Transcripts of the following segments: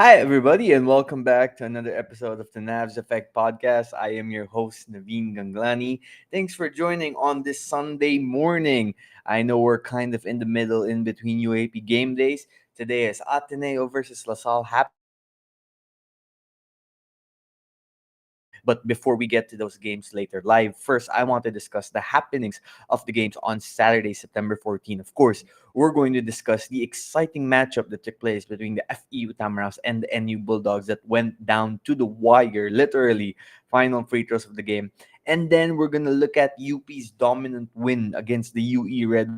Hi, everybody, and welcome back to another episode of the Navs Effect podcast. I am your host, Naveen Ganglani. Thanks for joining on this Sunday morning. I know we're kind of in the middle in between UAP game days. Today is Ateneo versus Salle happening in the UAP. But before we get to those games later live, first I want to discuss the happenings of the games on Saturday, September 14. Of course, we're going to discuss the exciting matchup that took place between the FEU Tamaraws and the NU Bulldogs that went down to the wire, literally, final free throws of the game. And then we're going to look at UP's dominant win against the UE Red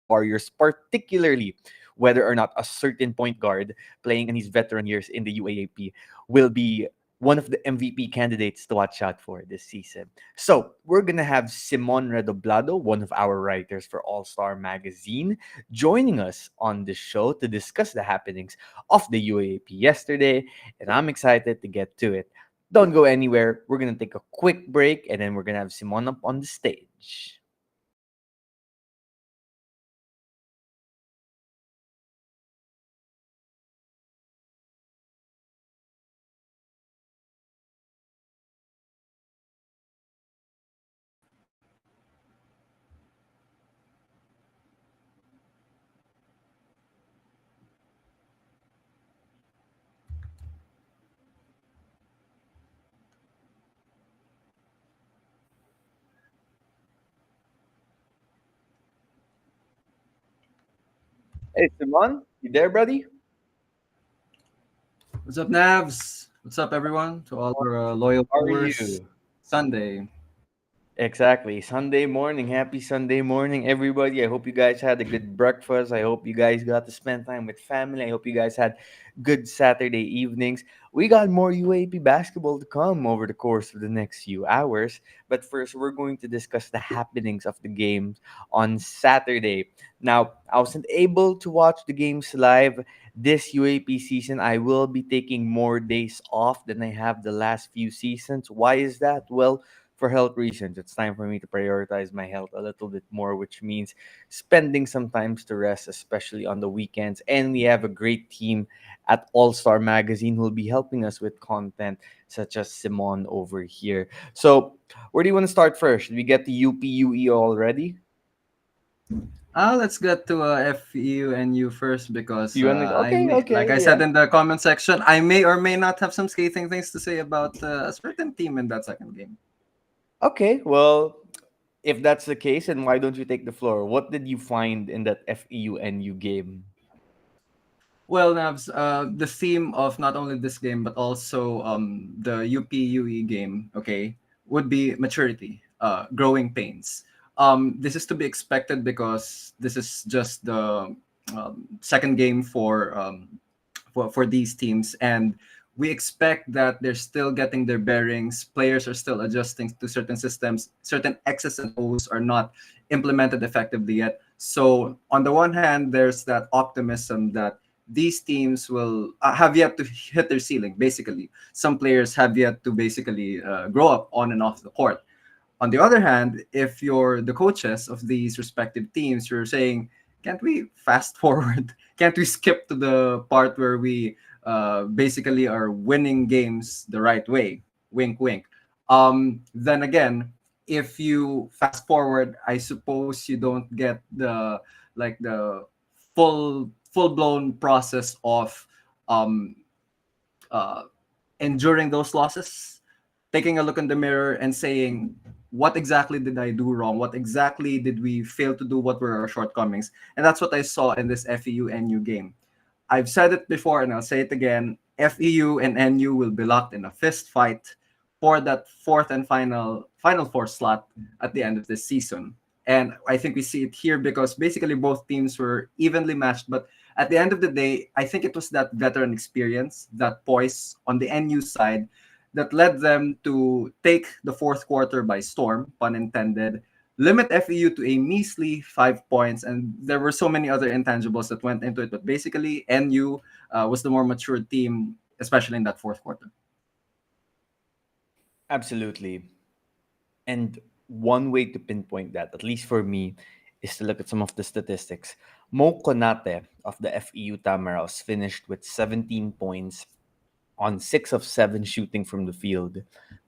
Warriors, particularly whether or not a certain point guard playing in his veteran years in the UAAP will be one of the MVP candidates to watch out for this season. So we're gonna have Simon Redoblado, one of our writers for All Star Magazine, joining us on the show to discuss the happenings of the UAAP yesterday, and I'm excited to get to it. Don't go anywhere. We're gonna take a quick break, and then we're gonna have Simon up on the stage. Hey, Simon, you there, buddy? What's up, Navs? What's up, everyone? To all our loyal How are viewers. you? Sunday. Exactly. Sunday morning. Happy Sunday morning, everybody. I hope you guys had a good breakfast. I hope you guys got to spend time with family. I hope you guys had good Saturday evenings. We got more UAP basketball to come over the course of the next few hours. But first, we're going to discuss the happenings of the games on Saturday. Now, I wasn't able to watch the games live this UAP season. I will be taking more days off than I have the last few seasons. Why is that? Well, for health reasons. It's time for me to prioritize my health a little bit more, which means spending some times to rest, especially on the weekends. And we have a great team at All Star Magazine who will be helping us with content such as Simon over here. So, where do you want to start first? Did we get the UPUE already? Let's get to FEU and you first because You want to? I Okay, may, like okay, I yeah. said in the comment section, I may or may not have some scathing things to say about a certain team in that second game. Okay, well, if that's the case, then why don't you take the floor? What did you find in that FEUNU game? Well, Navs, the theme of not only this game but also the UPUE game, okay, would be maturity, growing pains. This is to be expected because this is just the second game for these teams, and we expect that they're still getting their bearings. Players are still adjusting to certain systems. Certain X's and O's are not implemented effectively yet. So on the one hand, there's that optimism that these teams will have yet to hit their ceiling. Basically, some players have yet to basically grow up on and off the court. On the other hand, if you're the coaches of these respective teams, you're saying, can't we fast forward? Can't we skip to the part where we basically are winning games the right way? Wink, wink. Then again, if you fast forward, I suppose you don't get the full blown process of um, uh, enduring those losses, taking a look in the mirror and saying, what exactly did I do wrong? What exactly did we fail to do? What were our shortcomings? And that's what I saw in this FEU NU game. I've said it before and I'll say it again. FEU and NU will be locked in a fist fight for that fourth and final four slot at the end of this season. And I think we see it here because basically both teams were evenly matched. But at the end of the day, I think it was that veteran experience, that poise on the NU side that led them to take the fourth quarter by storm, pun intended, limit FEU to a measly 5 points, and there were so many other intangibles that went into it. But basically, NU was the more mature team, especially in that fourth quarter. Absolutely. And one way to pinpoint that, at least for me, is to look at some of the statistics. Mo Konate of the FEU Tamaraws finished with 17 points on 6 of 7 shooting from the field.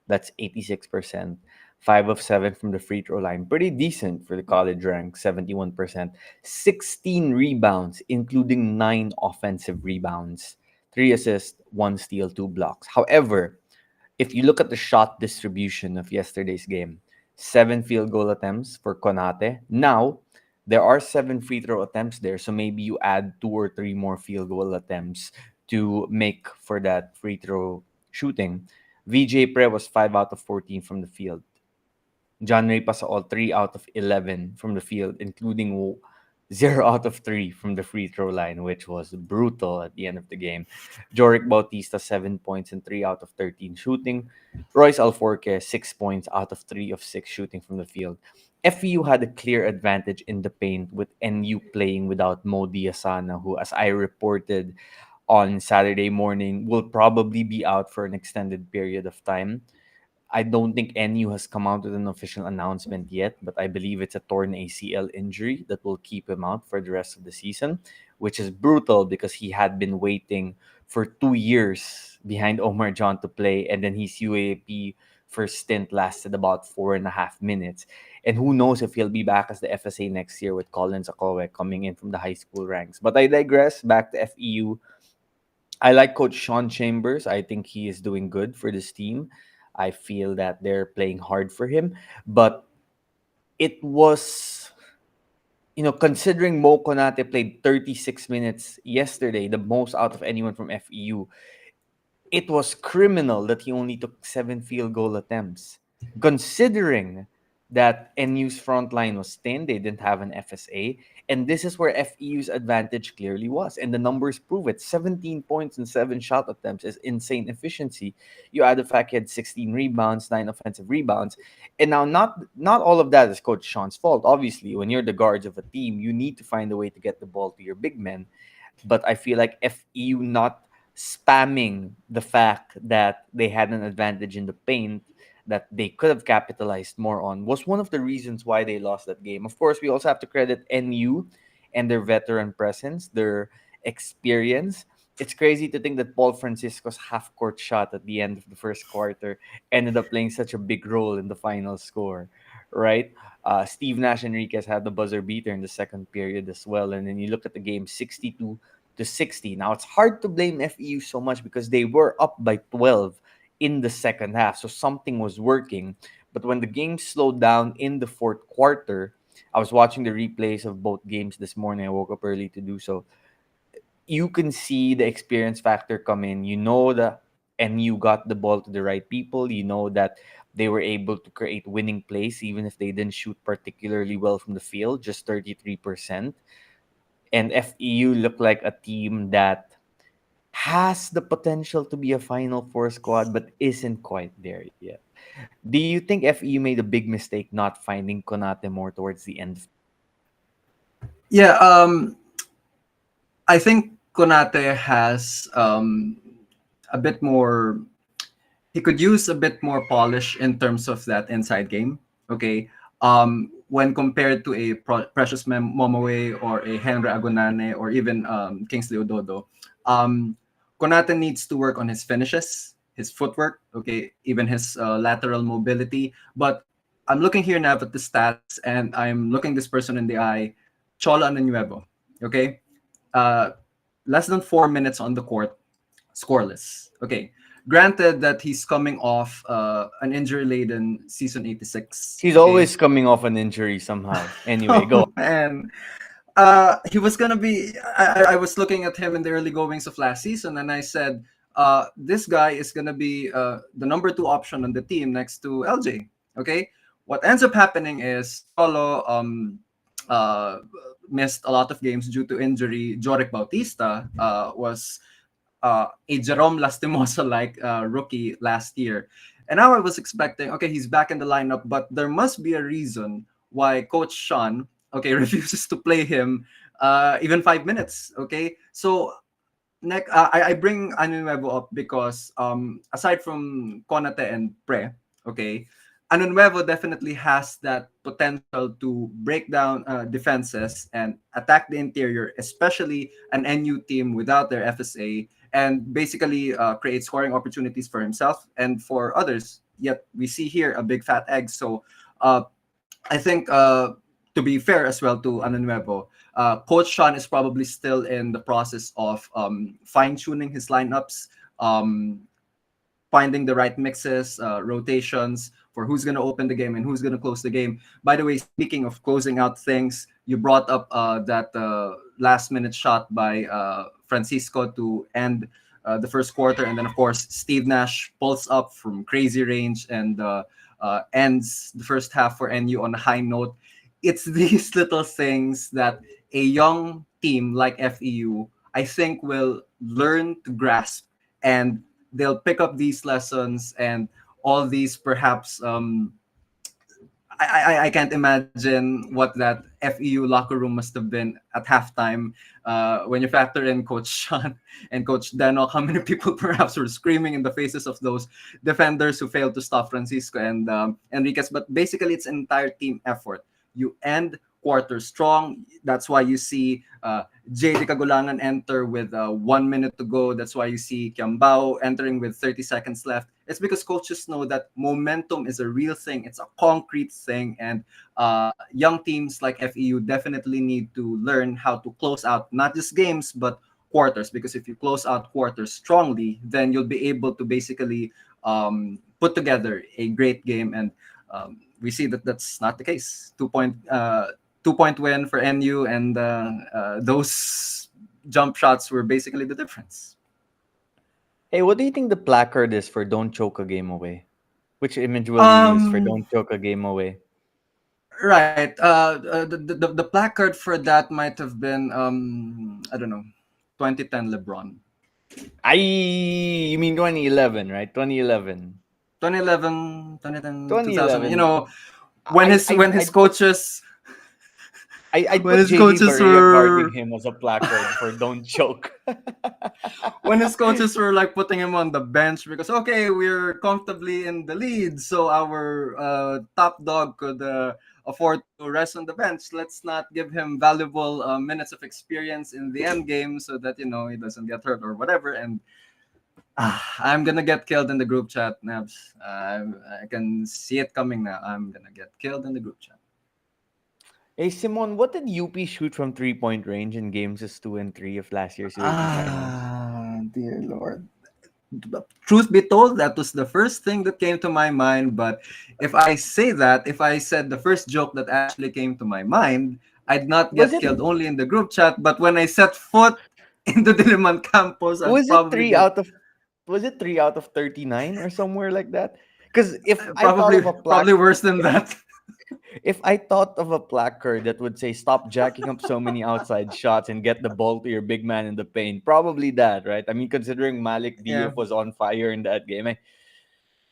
That's 86%. 5 of 7 from the free throw line. Pretty decent for the college rank, 71%. 16 rebounds, including 9 offensive rebounds. 3 assists, 1 steal, 2 blocks. However, if you look at the shot distribution of yesterday's game, 7 field goal attempts for Konate. Now, there are 7 free throw attempts there, so maybe you add 2 or 3 more field goal attempts to make for that free throw shooting. VJ Pre was 5 out of 14 from the field. John Ray Pasaol 3 out of 11 from the field, including 0 out of 3 from the free throw line, which was brutal at the end of the game. Joric Bautista 7 points and 3 out of 13 shooting. Royce Alforque 6 points out of 3 of 6 shooting from the field. FEU had a clear advantage in the paint with NU playing without Mo Diasana, who, as I reported on Saturday morning, will probably be out for an extended period of time. I don't think NU has come out with an official announcement yet, but I believe it's a torn ACL injury that will keep him out for the rest of the season, which is brutal because he had been waiting for 2 years behind Omar John to play, and then his UAAP first stint lasted about 4.5 minutes. And who knows if he'll be back as the FSA next year with Collins Akowe coming in from the high school ranks. But I digress. Back to FEU. I like Coach Sean Chambers. I think he is doing good for this team. I feel that they're playing hard for him. But it was, considering Mo Konate played 36 minutes yesterday, the most out of anyone from FEU, it was criminal that he only took 7 field goal attempts. Considering that NU's front line was thin, they didn't have an FSA, and this is where FEU's advantage clearly was. And the numbers prove it. 17 points and 7 shot attempts is insane efficiency. You add the fact he had 16 rebounds, 9 offensive rebounds. And now not all of that is Coach Sean's fault. Obviously, when you're the guards of a team, you need to find a way to get the ball to your big men. But I feel like FEU not spamming the fact that they had an advantage in the paint that they could have capitalized more on was one of the reasons why they lost that game. Of course, we also have to credit NU and their veteran presence, their experience. It's crazy to think that Paul Francisco's half court shot at the end of the first quarter ended up playing such a big role in the final score, right? Steve Nash Enriquez had the buzzer beater in the second period as well. And then you look at the game 62-60. Now, it's hard to blame FEU so much because they were up by 12 in the second half. So something was working. But when the game slowed down in the fourth quarter, I was watching the replays of both games this morning. I woke up early to do so. You can see the experience factor come in. You know that NU got the ball to the right people. You know that they were able to create winning plays even if they didn't shoot particularly well from the field, just 33%. And FEU looked like a team that has the potential to be a Final Four squad, but isn't quite there yet. Do you think FEU made a big mistake not finding Konate more towards the end? Yeah, I think Konate has a bit more. He could use a bit more polish in terms of that inside game. Okay, when compared to a Precious Momoe or a Henry Agonane or even Kingsley Ododo, Konate needs to work on his finishes, his footwork. Okay, even his lateral mobility. But I'm looking here now at the stats, and I'm looking this person in the eye, Chola Anunuevo. Okay, uh, less than 4 minutes on the court, scoreless. Okay, granted that he's coming off an injury-laden season 86. He's Okay, always coming off an injury somehow. Anyway, go. oh man, he was gonna be. I was looking at him in the early goings of last season, and I said, this guy is gonna be the number 2 option on the team next to LJ. Okay, what ends up happening is Solo uh, missed a lot of games due to injury. Joric Bautista was a Jerome Lastimosa like rookie last year. And now I was expecting, okay, he's back in the lineup, but there must be a reason why Coach Sean, okay, refuses to play him even 5 minutes. Okay, so I bring Anunuevo up because aside from Konate and Pre, okay, Ano Nuevo definitely has that potential to break down defenses and attack the interior, especially an NU team without their FSA, and basically create scoring opportunities for himself and for others. Yet we see here a big fat egg. So uh, I think to be fair as well to Ano Nuevo, Coach Sean is probably still in the process of fine tuning his lineups. Um, Finding the right mixes, rotations for who's going to open the game and who's going to close the game. By the way, speaking of closing out things, you brought up that last minute shot by Francisco to end the first quarter. And then, of course, Steve Nash pulls up from crazy range and ends the first half for NU on a high note. It's these little things that a young team like FEU, I think, will learn to grasp, and they'll pick up these lessons and all these perhaps I can't imagine what that FEU locker room must have been at halftime when you factor in Coach Sean and Coach Denok. How many people perhaps were screaming in the faces of those defenders who failed to stop Francisco and Enriquez? But basically, it's an entire team effort. You end quarter strong. That's why you see JD Cagulangan enter with 1 minute to go. That's why you see Kiambao entering with 30 seconds left. It's because coaches know that momentum is a real thing. It's a concrete thing. And young teams like FEU definitely need to learn how to close out not just games, but quarters. Because if you close out quarters strongly, then you'll be able to basically put together a great game. And we see that that's not the case. 2 point win for NU, and those jump shots were basically the difference. Hey, what do you think the placard is for "Don't choke a game away"? Which image will you use for Um, "Don't choke a game away"? right. The placard for that might have been I don't know, 2010 LeBron, I you mean 2011, right? 2011. 2011, 2010, 2000. 2011. When his coaches I'd when put his JD coaches Barea guarding were him as a placard for "Don't choke." when his coaches were like putting him on the bench because okay, we're comfortably in the lead, so our top dog could afford to rest on the bench. Let's not give him valuable minutes of experience in the end game so that he doesn't get hurt or whatever. And I'm gonna get killed in the group chat, Nabs. I can see it coming now. I'm gonna get killed in the group chat. Hey Simon, what did UP shoot from 3-point range in games 2 and 3 of last year's UAAP finals? Dear Lord. Truth be told, that was the first thing that came to my mind. But if I said the first joke that actually came to my mind, I'd not Was get it killed only in the group chat. But when I set foot in the Diliman campus, I'd was it probably three get out of was it 3 out of 39 or somewhere like that? Because probably worse than that. if I thought of a placard that would say "Stop jacking up so many outside shots and get the ball to your big man in the paint," probably that, right? I mean, considering Malik Yeah, Diouf was on fire in that game.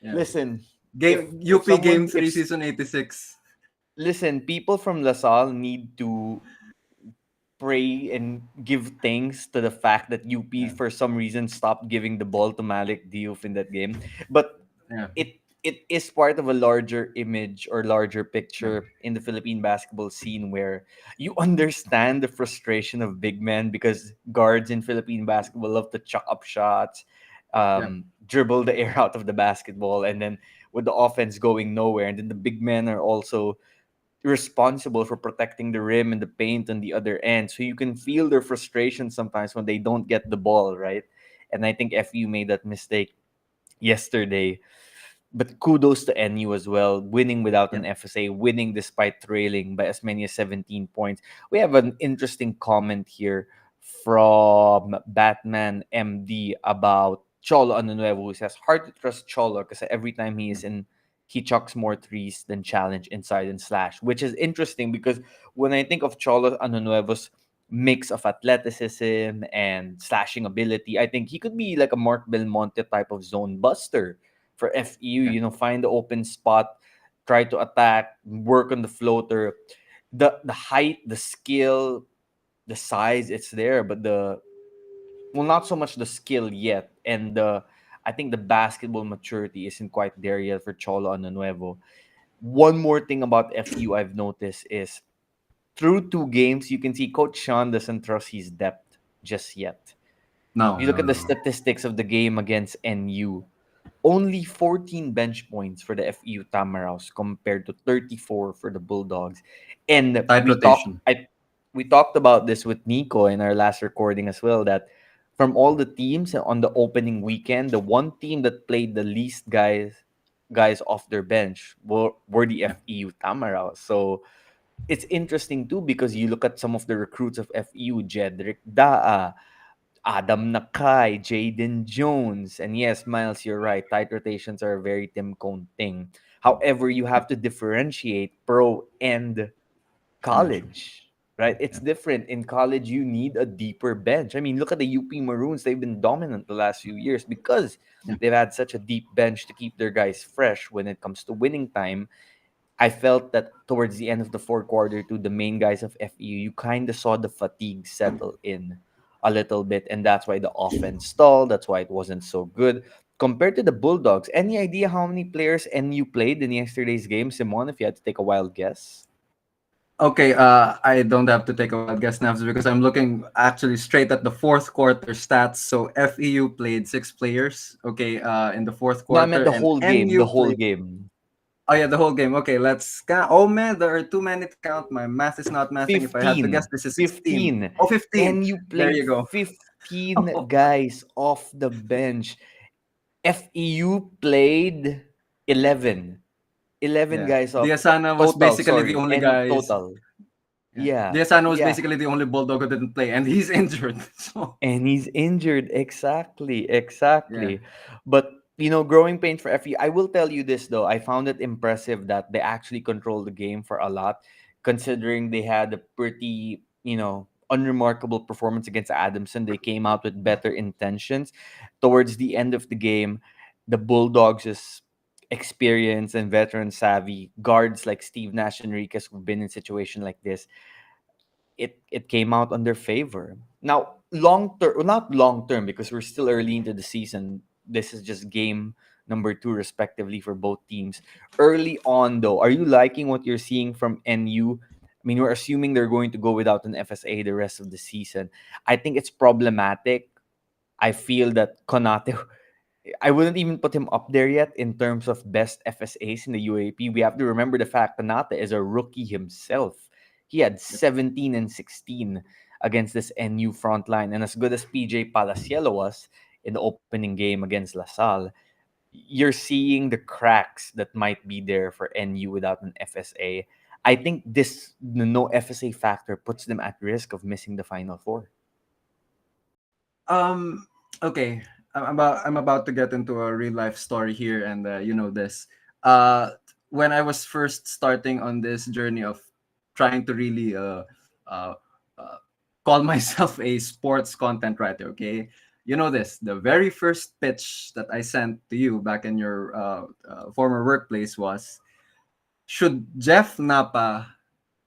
yeah. Listen, Game if UP someone game three season 86. listen, people from LaSalle need to pray and give thanks to the fact that UP Yeah, for some reason stopped giving the ball to Malik Diouf in that game. But yeah, it is part of a larger image or larger yeah, picture in the Philippine basketball scene where you understand the frustration of big men because guards in Philippine basketball love to chuck up shots, yeah, dribble the air out of the basketball, and then with the offense going nowhere, and then the big men are also responsible for protecting the rim and the paint on the other end. So you can feel their frustration sometimes when they don't get the ball, right? And I think FU made that mistake yesterday. But kudos to NU as well, winning without yeah. an FSA, winning despite trailing by as many as 17 points. We have an interesting comment here from Batman MD about Cholo Anunuevo, who says, hard to trust Cholo because every time he is in, he chucks more threes than challenge inside and slash, which is interesting because when I think of Cholo Anunuevo's mix of athleticism and slashing ability, I think he could be like a Mark Belmonte type of zone buster for FEU, Yeah. find the open spot, try to attack, work on the floater. The height, the skill, the size, it's there, but not so much the skill yet. And I think the basketball maturity isn't quite there yet for Cholo Nuevo. One more thing about FU I've noticed is through 2 games, you can see Coach Sean doesn't trust his depth just yet. No, You look no, at the no. statistics of the game against NU. Only 14 bench points for the FEU Tamaraws compared to 34 for the Bulldogs. And Tight rotation. we talked about this with Nico in our last recording as well, that from all the teams on the opening weekend, the one team that played the least guys off their bench were the Yeah. FEU Tamaraws. So it's interesting too because you look at some of the recruits of FEU, Jedrick Daa, Adam Nakai, Jaden Jones. And yes, Miles, you're right. Tight rotations are a very Tim Cone thing. However, you have to differentiate pro and College. college, right? It's Yeah. different. In college, you need a deeper bench. I mean, look at the UP Maroons. They've been dominant the last few years because Yeah. they've had such a deep bench to keep their guys fresh when it comes to winning time. I felt that towards the end of the fourth quarter, to the main guys of FEU, you kind of saw the fatigue settle in a little bit, and that's why the offense stalled. That's why it wasn't so good compared to the Bulldogs. Any idea how many players NU played in yesterday's game, Simon? If you had to take a wild guess, Okay, I don't have to take a wild guess now because I'm looking actually straight at the fourth quarter stats. So FEU played 6 players, okay, in the fourth no, I meant quarter, the and whole game. The NU whole played. game. Oh yeah, the whole game. Okay, let's count. Oh man, there are too many to count. My math is not mathing. If I had to guess, 15. this is 16. 15. Oh, 15. NU There played you go. 15 guys off the bench. FEU played 11. 11 Yeah, guys off Diasana was total, basically the sorry, only and guys. total. Yeah, Yeah, Diasana was yeah. basically the only bulldog who didn't play, and he's injured. So And he's injured. Exactly, yeah. exactly. But growing pains for FE. I will tell you this though. I found it impressive that they actually controlled the game for a lot, considering they had a pretty, unremarkable performance against Adamson. They came out with better intentions. Towards the end of the game, the Bulldogs' experience and veteran savvy guards like Steve Nash and Enriquez who've been in situation like this, it came out on their favor. Now, long term, well, not long term because we're still early into the season. This is just game number 2 respectively for both teams. Early on though, are you liking what you're seeing from NU? I mean, we're assuming they're going to go without an FSA the rest of the season. I think it's problematic. I feel that Konate, I wouldn't even put him up there yet in terms of best FSAs in the UAP. We have to remember the fact Kanata is a rookie himself. He had 17 and 16 against this NU front line. And as good as PJ Palacielo was in the opening game against LaSalle, you're seeing the cracks that might be there for NU without an FSA. I think the no FSA factor puts them at risk of missing the Final Four. Um. Okay. I'm about to get into a real life story here, and you know this. When I was first starting on this journey of trying to really uh, uh call myself a sports content writer, okay, you know this. The very first pitch that I sent to you back in your former workplace was, should Jeff Napa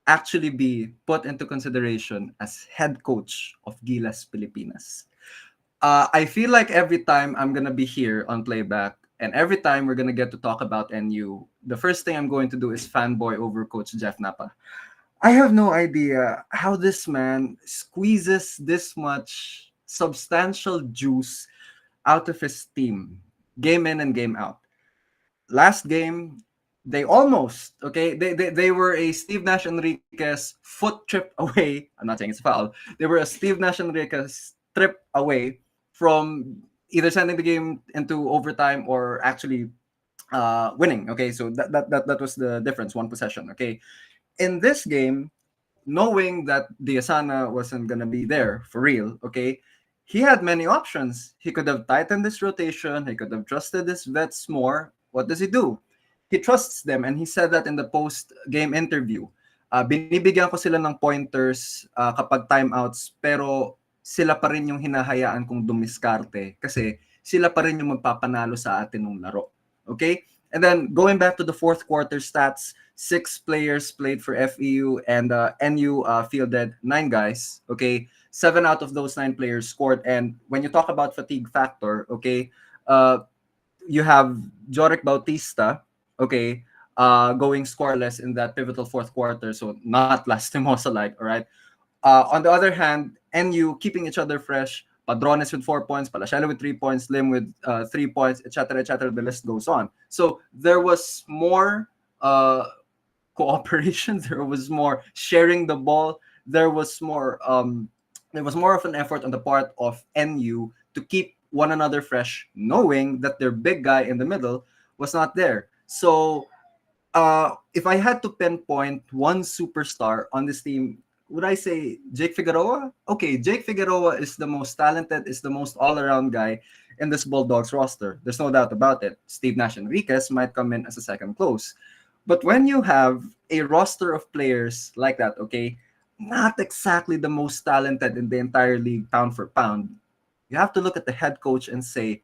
actually be put into consideration as head coach of Gilas Pilipinas? I feel like every time I'm gonna be here on playback, and every time we're gonna get to talk about NU, the first thing I'm going to do is fanboy over Coach Jeff Napa. I have no idea how this man squeezes this much substantial juice out of his team, game in and game out. Last game, they almost, okay, they were a Steve Nash Enriquez foot trip away. I'm not saying it's a foul. They were a Steve Nash Enriquez trip away from either sending the game into overtime or actually winning. Okay, so that was the difference, one possession. Okay, in this game, knowing that Diasana wasn't gonna be there for real, okay, he had many options. He could have tightened this rotation. He could have trusted his vets more. What does he do? He trusts them, and he said that in the post-game interview. Binibigyan ko sila ng pointers kapag timeouts, pero sila pa rin yung hinahayaan kong dumiskarte kasi sila pa rin yung magpapanalo sa atin ng laro. Okay? And then going back to the fourth quarter stats, 6 players played for FEU, and NU fielded 9 guys. Okay, 7 out of those 9 players scored. And when you talk about fatigue factor, okay, you have Joric Bautista. Okay, going scoreless in that pivotal fourth quarter, so not lastimosa-like, all right? On the other hand, NU keeping each other fresh, Padrones with 4 points, Palasiano with 3 points, Lim with 3 points, etc., etc. The list goes on. So there was more uh, cooperation. There was more sharing the ball. There was more. There was more of an effort on the part of NU to keep one another fresh, knowing that their big guy in the middle was not there. So if I had to pinpoint one superstar on this team, would I say Jake Figueroa? Okay, Jake Figueroa is the most talented, is the most all-around guy in this Bulldogs roster. There's no doubt about it. Steve Nash Enriquez might come in as a second close. But when you have a roster of players like that, okay, not exactly the most talented in the entire league pound for pound, you have to look at the head coach and say,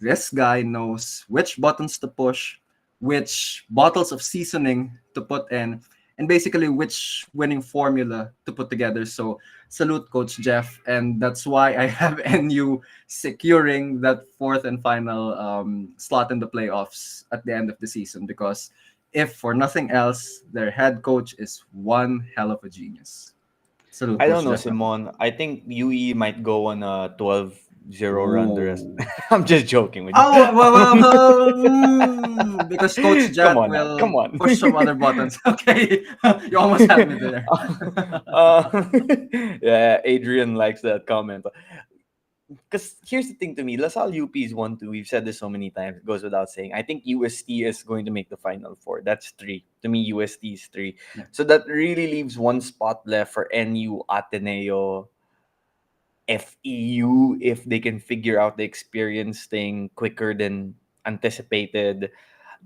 this guy knows which buttons to push, which bottles of seasoning to put in, and basically which winning formula to put together. So salute Coach Jeff, and that's why I have NU securing that fourth and final slot in the playoffs at the end of the season, because if for nothing else, their head coach is one hell of a genius. Salute I don't Coach know, Jeff Napa. Simon. I think UE might go on a 12-0 run the rest. Ooh. I'm just joking with you. Oh, because Coach Come Jet on now. Come will on. push some other buttons. Okay, you almost had me there. uh, yeah, Adrian likes that comment. Because here's the thing to me, LaSalle UP is 1-2. We've said this so many times. It goes without saying. I think UST is going to make the final four. That's three. To me, UST is three. Yeah. So that really leaves one spot left for NU, Ateneo, FEU, if they can figure out the experience thing quicker than anticipated.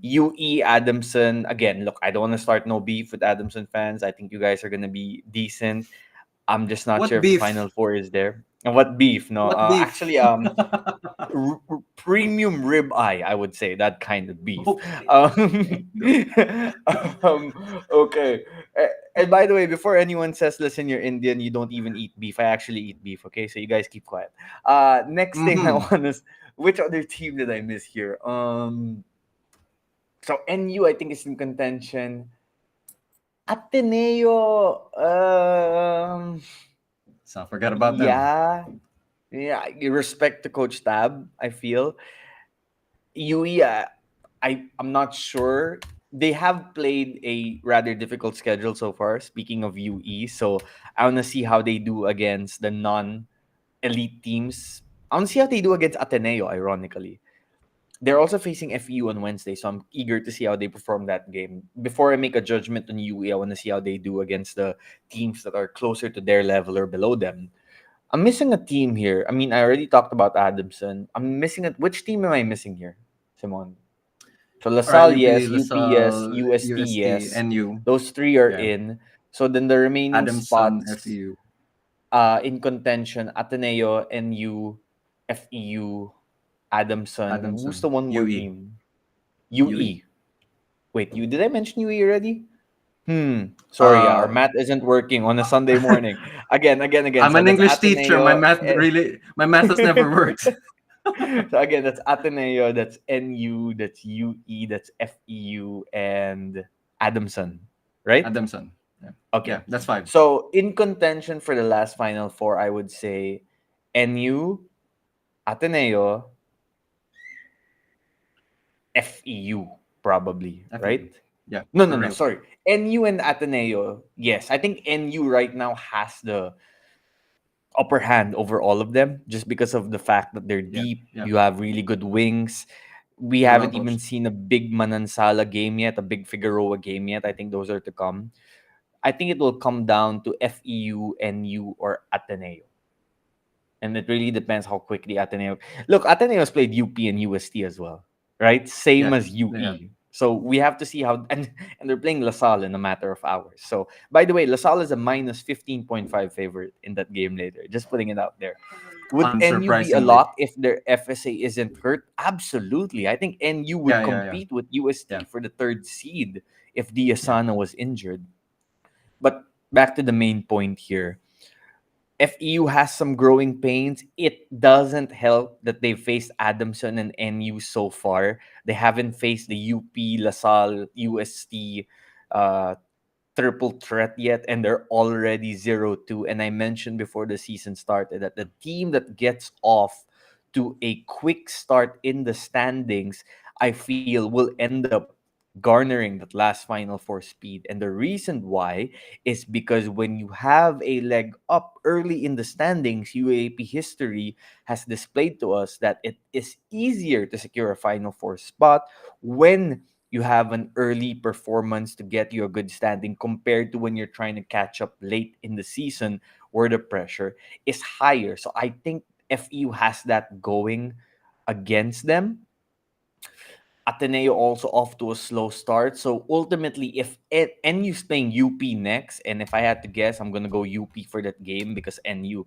UE Adamson, again, look, I don't want to start no beef with Adamson fans. I think you guys are going to be decent. I'm just not sure What if the beef? final four is there. And what beef? No, What beef? actually, premium rib eye, I would say that kind of beef. Okay. Um, okay. And by the way, before anyone says, "Listen, you're Indian, you don't even eat beef," I actually eat beef. Okay, so you guys keep quiet. Next thing I Mm-hmm. want is, which other team did I miss here? So NU I think is in contention. Ateneo, So forget about them. yeah, yeah. You respect to Coach Tab. I feel UE. I'm not sure. They have played a rather difficult schedule so far. Speaking of UE, so I want to see how they do against the non-elite teams. I want to see how they do against Ateneo. Ironically, they're also facing FEU on Wednesday, so I'm eager to see how they perform that game. Before I make a judgment on UE, I want to see how they do against the teams that are closer to their level or below them. I'm missing a team here. I mean, I already talked about Adamson. I'm missing it. Which team am I missing here, Simon? So All right, LaSalle, UP, yes. UP, yes. LaSalle, UST, UST, yes. NU. Those three are Yeah. in. So then the remaining Adamson, spots FEU. in contention, Ateneo, NU, FEU, Adamson. Who's the Adamson, one more UE. team? UE. UE. Wait, you did I mention UE already? Sorry, our Uh, math isn't working on a Sunday morning. Again. I'm So an that's English teacher. Ateneo. My math has never worked. So again, that's Ateneo, that's NU, that's UE, that's FEU, and Adamson, right? Adamson. Yeah. Okay. Yeah, that's five. So in contention for the last final four, I would say NU, Ateneo, FEU, probably, FEU. right? Yeah, No. correct. Sorry, NU and Ateneo. Yes, I think NU right now has the upper hand over all of them just because of the fact that they're Yeah, deep. yeah. You have really good wings. We They're well haven't even coached. seen a big Manansala game yet, a big Figueroa game yet. I think those are to come. I think it will come down to FEU, NU, or Ateneo. And it really depends how quickly Ateneo. Look, Ateneo has played UP and UST as well, right? Same Yeah, as they have. UE. So we have to see how. And they're playing LaSalle in a matter of hours. So, by the way, LaSalle is a minus 15.5 favorite in that game later. Just putting it out there. Would NU be a Unsurprisingly. lock if their FSA isn't hurt? Absolutely. I think NU would Yeah. compete with Yeah. UST for the third seed if Yeah. Diasana was injured. But back to the main point here. FEU has some growing pains. It doesn't help that they've faced Adamson and NU so far. They haven't faced the UP, LaSalle, UST, uh, triple threat yet, and they're already 0-2. And I mentioned before the season started that the team that gets off to a quick start in the standings, I feel will end up garnering that last Final Four speed. And the reason why is because when you have a leg up early in the standings, UAAP history has displayed to us that it is easier to secure a Final Four spot when you have an early performance to get you a good standing compared to when you're trying to catch up late in the season where the pressure is higher. So I think FEU has that going against them. Ateneo also off to a slow start. So ultimately, if NU's playing UP next, and if I had to guess, I'm gonna go UP for that game because NU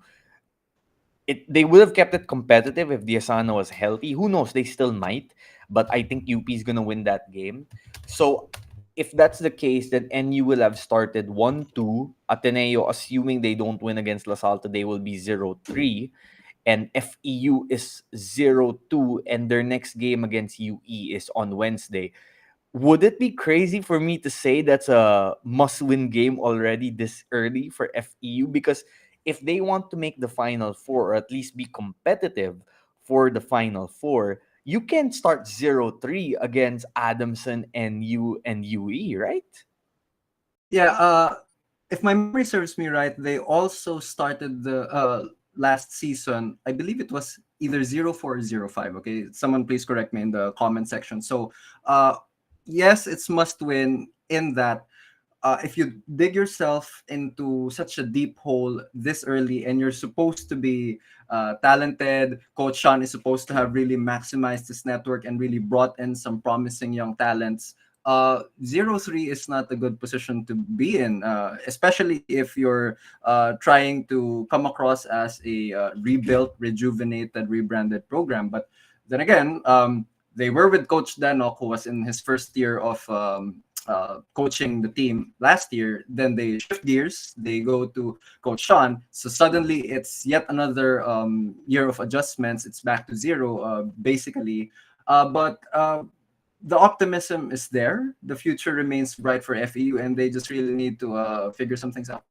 they would have kept it competitive if Diasano was healthy. Who knows? They still might, but I think UP is gonna win that game. So if that's the case, then NU will have started 1-2. Ateneo, assuming they don't win against LaSalle today, will be 0-3. And FEU is 0-2, and their next game against UE is on Wednesday. Would it be crazy for me to say that's a must-win game already this early for FEU? Because if they want to make the Final Four, or at least be competitive for the Final Four, you can start 0-3 against Adamson and UE, right? Yeah, if my memory serves me right, they also started the last season. I believe it was either 04 or 05. Okay, someone please correct me in the comment section. So, yes, it's must win in that. If you dig yourself into such a deep hole this early and you're supposed to be talented, Coach Sean is supposed to have really maximized his network and really brought in some promising young talents. 0-3 is not a good position to be in, especially if you're trying to come across as a rebuilt, rejuvenated, rebranded program. But then again, they were with Coach Danok, who was in his first year of coaching the team last year. Then they shift gears, they go to Coach Sean. So suddenly it's yet another year of adjustments. It's back to zero, basically. But the optimism is there. The future remains bright for FEU, and they just really need to figure some things out.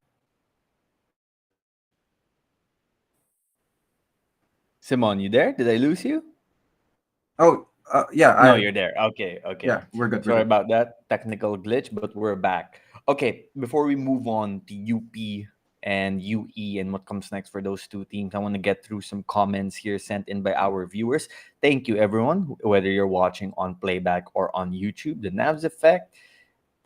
Simon, you there? Did I lose you? Oh, yeah, No, you're there. Okay, okay. yeah, we're good. We're Sorry good. about that technical glitch, but we're back. Okay, before we move on to UP and UE and what comes next for those two teams, I want to get through some comments here sent in by our viewers. Thank you, everyone, whether you're watching on playback or on YouTube. The Navs effect,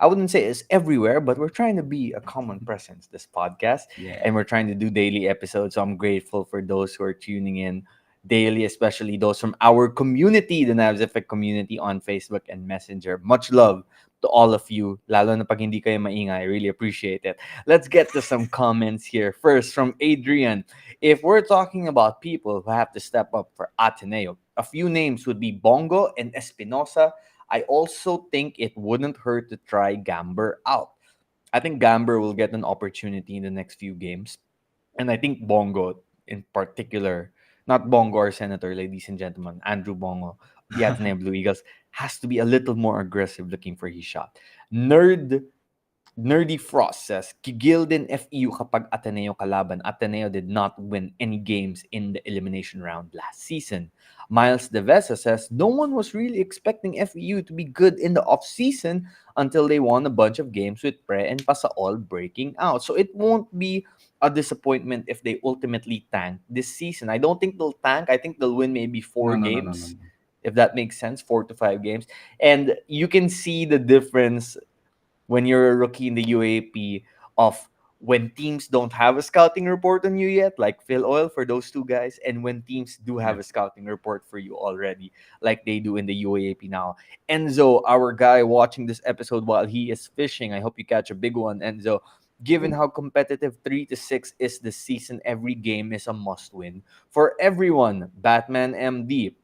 I wouldn't say it's everywhere, but we're trying to be a common presence, this podcast, Yeah. and we're trying to do daily episodes. So I'm grateful for those who are tuning in daily, especially those from our community, the Navs Effect community on Facebook and Messenger. Much love to all of you, lalo na pag hindi kayo maingay. I really appreciate it. Let's get to some comments here. First, from Adrian. If we're talking about people who have to step up for Ateneo, a few names would be Bongo and Espinosa. I also think it wouldn't hurt to try Gamber out. I think Gamber will get an opportunity in the next few games. And I think Bongo in particular, not Bongo or Senator, ladies and gentlemen, Andrew Bongo, the Ateneo Blue Eagles, has to be a little more aggressive looking for his shot. Nerdy Frost says, Kigil din FEU kapag Ateneo kalaban. Ateneo did not win any games in the elimination round last season. Miles Devesa says, no one was really expecting FEU to be good in the offseason until they won a bunch of games with Pre and Pasaol breaking out. So it won't be a disappointment if they ultimately tank this season. I don't think they'll tank. I think they'll win maybe No, four no, no, no, no, games, no. if that makes sense, 4 to 5 games. And you can see the difference when you're a rookie in the UAP of when teams don't have a scouting report on you yet, like Phil Oil for those two guys, and when teams do have Yeah. a scouting report for you already, like they do in the UAP now. Enzo, our guy watching this episode while he is fishing, I hope you catch a big one, Enzo. Given how competitive 3-6 is this season, every game is a must win for everyone. Batman MD,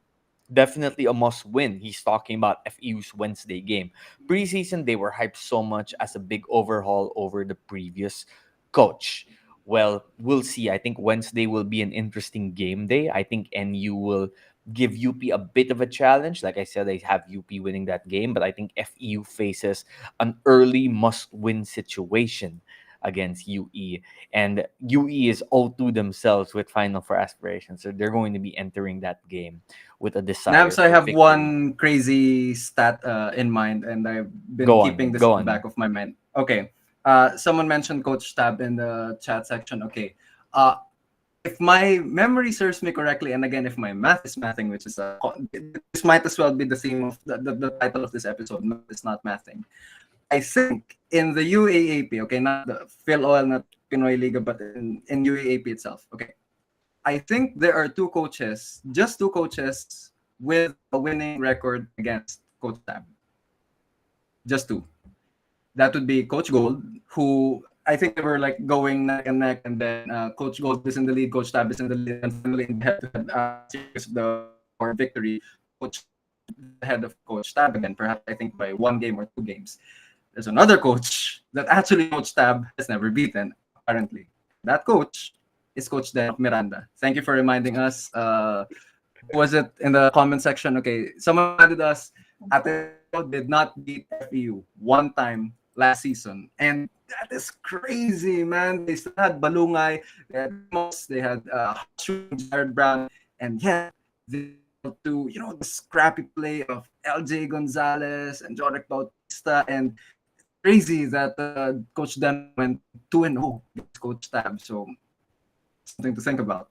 definitely a must win. He's talking about FEU's Wednesday game. Preseason, they were hyped so much as a big overhaul over the previous coach. Well, we'll see. I think Wednesday will be an interesting game day. I think NU will give UP a bit of a challenge. Like I said, I have UP winning that game, but I think FEU faces an early must-win situation against UE. And UE is 0-2 themselves with Final Four aspirations. So they're going to be entering that game with a desire Nabs, I for have victory. one crazy stat in mind, and I've been Go keeping on, this go in the on. back of my mind. Okay. Someone mentioned Coach Tab in the chat section. Okay. Uh, if my memory serves me correctly, and again, if my math is mathing, which is this might as well be the theme of the title of this episode, math is not mathing. I think in the UAAP, okay, not the Phil Oil, not Pinoy Liga, but in UAAP itself, okay, I think there are two coaches, just two coaches with a winning record against Coach Tab. Just two. That would be Coach Gold, who I think they were like going neck and neck, and then Coach Gold is in the lead, Coach Tab is in the lead, and finally in the head-to-head series, the for victory, Coach ahead of Coach Tab again, perhaps I think by one game or two games. There's another coach that actually Coach Tab has never beaten, apparently. That coach is Coach Dan Miranda. Thank you for reminding us. Who was it in the comment section? Okay, someone reminded us Ateneo did not beat FEU one time last season. And that is crazy, man. They still had Balungay, they had Ramos, they had shooting Jared Brown, and yet they were able to, the scrappy play of LJ Gonzalez and Jorek Bautista. And crazy that Coach Dan went 2-0 against Coach Tab. So something to think about.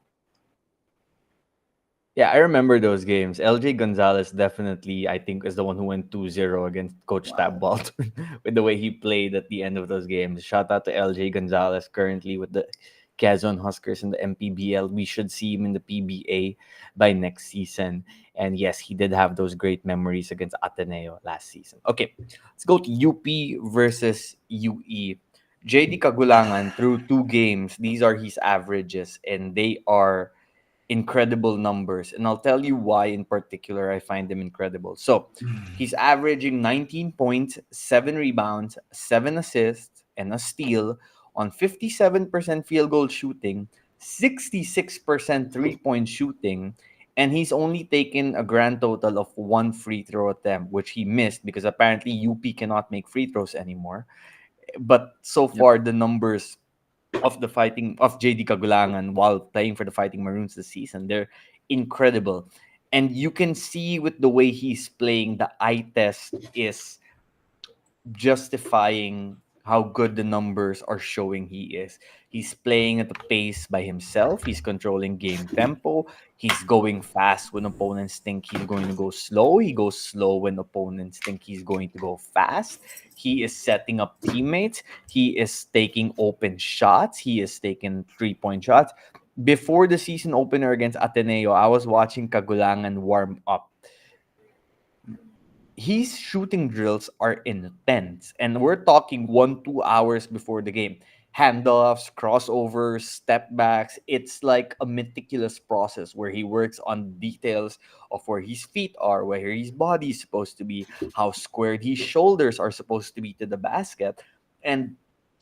Yeah, I remember those games. LJ Gonzalez definitely, I think, is the one who went 2-0 against Coach Tab Wow. Bolton with the way he played at the end of those games. Shout out to LJ Gonzalez, currently with the Quezon Huskers in the MPBL. We should see him in the PBA by next season. And yes, he did have those great memories against Ateneo last season. Okay, let's go to UP versus UE. JD Cagulangan through two games. These are his averages, and they are incredible numbers. And I'll tell you why in particular I find them incredible. So he's averaging 19 points, 7 rebounds, 7 assists, and a steal on 57% field goal shooting, 66% 3-point shooting, and he's only taken a grand total of one free throw attempt, which he missed because apparently UP cannot make free throws anymore. But so Yep. far, the numbers of the fighting of JD Cagulangan while playing for the Fighting Maroons this season. They're incredible. And you can see with the way he's playing, the eye test is justifying how good the numbers are showing he is. He's playing at the pace by himself. He's controlling game tempo. He's going fast when opponents think he's going to go slow. He goes slow when opponents think he's going to go fast. He is setting up teammates. He is taking open shots. He is taking 3-point shots. Before the season opener against Ateneo, I was watching Cagulangan warm up. His shooting drills are intense, and we're talking 1-2 hours before the game. Handoffs, crossovers, step backs. It's like a meticulous process where he works on details of where his feet are, where his body is supposed to be, how squared his shoulders are supposed to be to the basket. And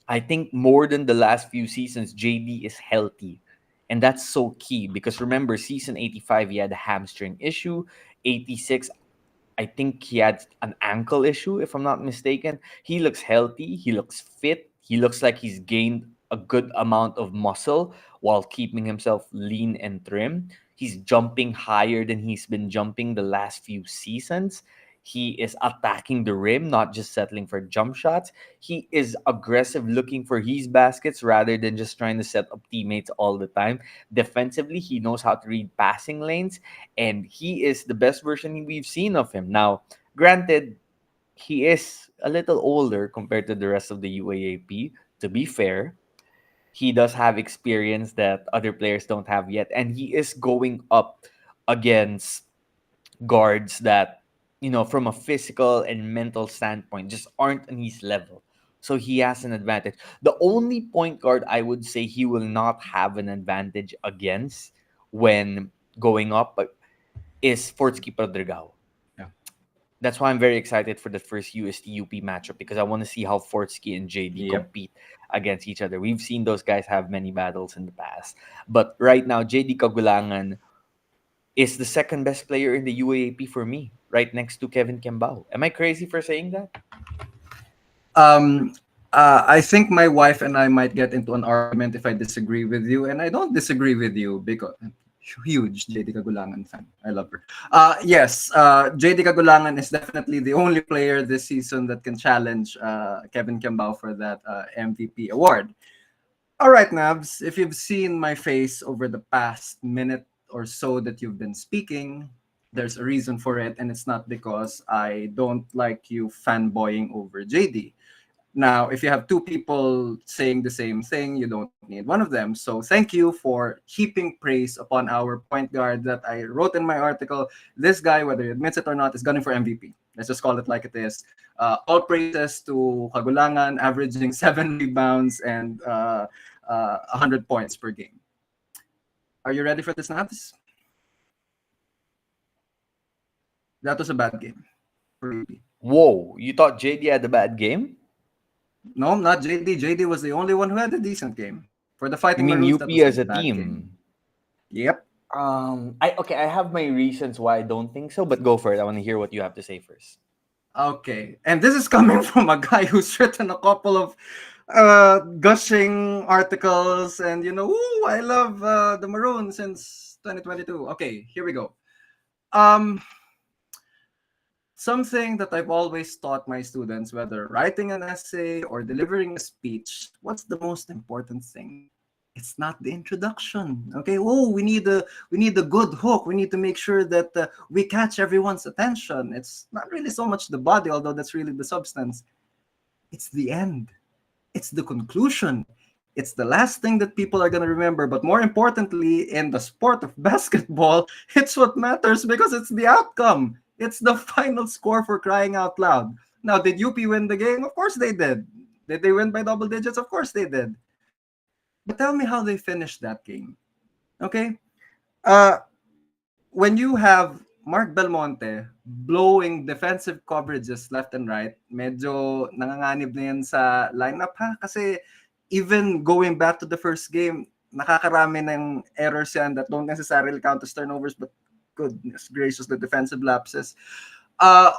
I think more than the last few seasons, JD is healthy. And that's so key because remember, season 85, he had a hamstring issue. 86, I think he had an ankle issue, if I'm not mistaken. He looks healthy. He looks fit. He looks like he's gained a good amount of muscle while keeping himself lean and trim. He's jumping higher than he's been jumping the last few seasons. He is attacking the rim, not just settling for jump shots. He is aggressive, looking for his baskets rather than just trying to set up teammates all the time. Defensively, he knows how to read passing lanes, and he is the best version we've seen of him. Now, granted, he is a little older compared to the rest of the UAAP. To be fair, he does have experience that other players don't have yet, and he is going up against guards that, from a physical and mental standpoint, just aren't on his level. So he has an advantage. The only point guard I would say he will not have an advantage against when going up is Fortsky Prodragao. Yeah. That's why I'm very excited for the first UST UP matchup because I want to see how Fortsky and JD Yep. compete against each other. We've seen those guys have many battles in the past. But right now, JD Cagulangan is the second best player in the UAAP for me, right next to Kevin Kembao. Am I crazy for saying that? Um, I think my wife and I might get into an argument if I disagree with you, and I don't disagree with you because huge JD Kagulangan fan. I love her. Yes, JD Kagulangan is definitely the only player this season that can challenge Kevin Kembao for that MVP award. All right, Nabs, if you've seen my face over the past minute or so that you've been speaking, there's a reason for it, and it's not because I don't like you fanboying over JD. Now, if you have two people saying the same thing, you don't need one of them. So thank you for heaping praise upon our point guard that I wrote in my article. This guy, whether he admits it or not, is gunning for MVP. Let's just call it like it is. All praises to Cagulangan, averaging 7 rebounds and 100 points per game. Are you ready for the snaps? That was a bad game for UP. Whoa, you thought JD had a bad game? No, not JD. JD was the only one who had a decent game. For the You Fighting mean Maroons, that UP was a as a bad game. team? Yep. I have my reasons why I don't think so, but go for it. I want to hear what you have to say first. Okay. And this is coming from a guy who's written a couple of gushing articles and, ooh, I love the Maroons since 2022. Okay, here we go. Um, Something that I've always taught my students, whether writing an essay or delivering a speech, what's the most important thing? It's not the introduction. Okay. Oh, we need a good hook. We need to make sure that we catch everyone's attention. It's not really so much the body, although that's really the substance. It's the end. It's the conclusion. It's the last thing that people are going to remember. But more importantly, in the sport of basketball, it's what matters because it's the outcome. It's the final score, for crying out loud. Now, did UP win the game? Of course they did. Did they win by double digits? Of course they did. But tell me how they finished that game. Okay? Uh, when you have Mark Belmonte blowing defensive coverages left and right, medyo nanganganib na yan sa lineup ha. Kasi even going back to the first game, nakakarami ng errors yan that don't necessarily count as turnovers, but goodness gracious, the defensive lapses.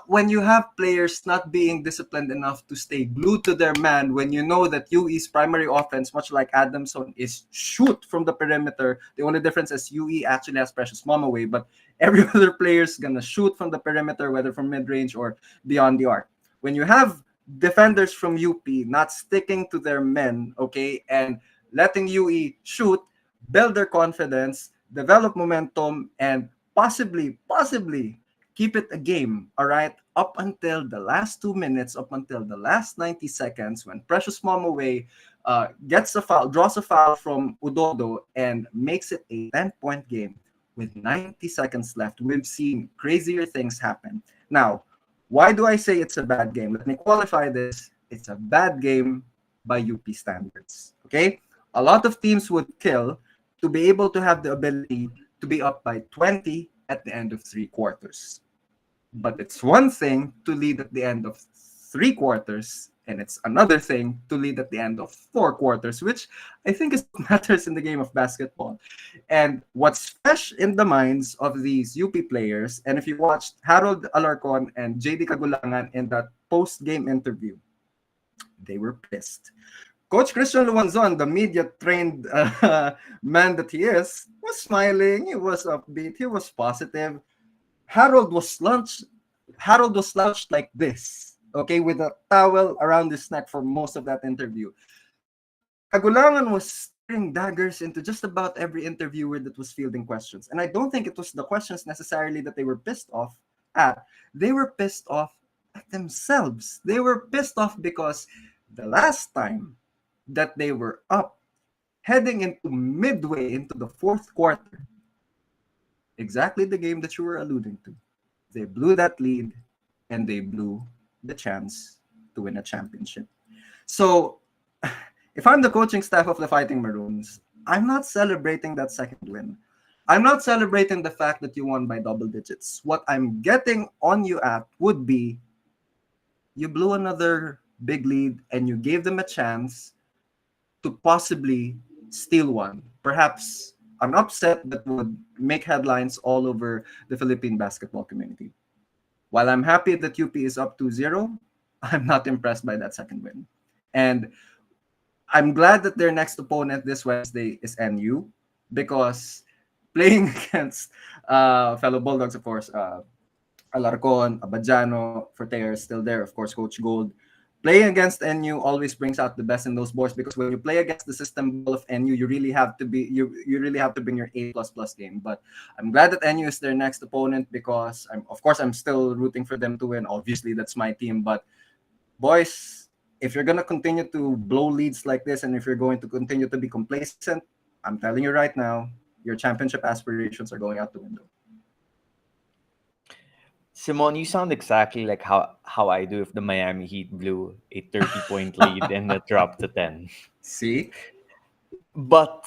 When you have players not being disciplined enough to stay glued to their man, when you know that UE's primary offense, much like Adamson, is shoot from the perimeter. The only difference is UE actually has Precious Mom away, but every other player is gonna shoot from the perimeter, whether from mid-range or beyond the arc. When you have defenders from UP not sticking to their men, okay, and letting UE shoot, build their confidence, develop momentum, and possibly keep it a game, all right, up until the last 2 minutes, up until the last 90 seconds, when Precious Mom away gets a foul, draws a foul from Udodo, and makes it a 10-point game with 90 seconds left. We've seen crazier things happen. Now, why do I say it's a bad game? Let me qualify this. It's a bad game by UP standards, okay? A lot of teams would kill to be able to have the ability to be up by 20 at the end of 3 quarters. But it's one thing to lead at the end of 3 quarters, and it's another thing to lead at the end of 4 quarters, which I think is what matters in the game of basketball. And what's fresh in the minds of these UP players, and if you watched Harold Alarcon and JD Cagulangan in that post-game interview, they were pissed. Coach Christian Luanzon, the media-trained man that he is, was smiling. He was upbeat. He was positive. Harold was slouched like this, okay, with a towel around his neck for most of that interview. Cagulangan was staring daggers into just about every interviewer that was fielding questions. And I don't think it was the questions necessarily that they were pissed off at. They were pissed off at themselves. They were pissed off because the last time that they were up, heading into midway into the 4th quarter, exactly the game that you were alluding to, they blew that lead and they blew the chance to win a championship. So if I'm the coaching staff of the Fighting Maroons, I'm not celebrating that second win. I'm not celebrating the fact that you won by double digits. What I'm getting on you at would be you blew another big lead and you gave them a chance to possibly steal one. Perhaps an upset that would make headlines all over the Philippine basketball community. While I'm happy that UP is up 2-0, I'm not impressed by that second win. And I'm glad that their next opponent this Wednesday is NU, because playing against fellow Bulldogs, of course, Alarcon, Abadjano, Fortea is still there, of course, Coach Gold. Playing against NU always brings out the best in those boys, because when you play against the system ball of NU, you really have to be you really have to bring your A plus plus game. But I'm glad that NU is their next opponent, because I'm still rooting for them to win. Obviously, that's my team. But boys, if you're gonna continue to blow leads like this, and if you're going to continue to be complacent, I'm telling you right now, your championship aspirations are going out the window. Simon, you sound exactly like how I do if the Miami Heat blew a 30-point lead and it dropped to 10. See? But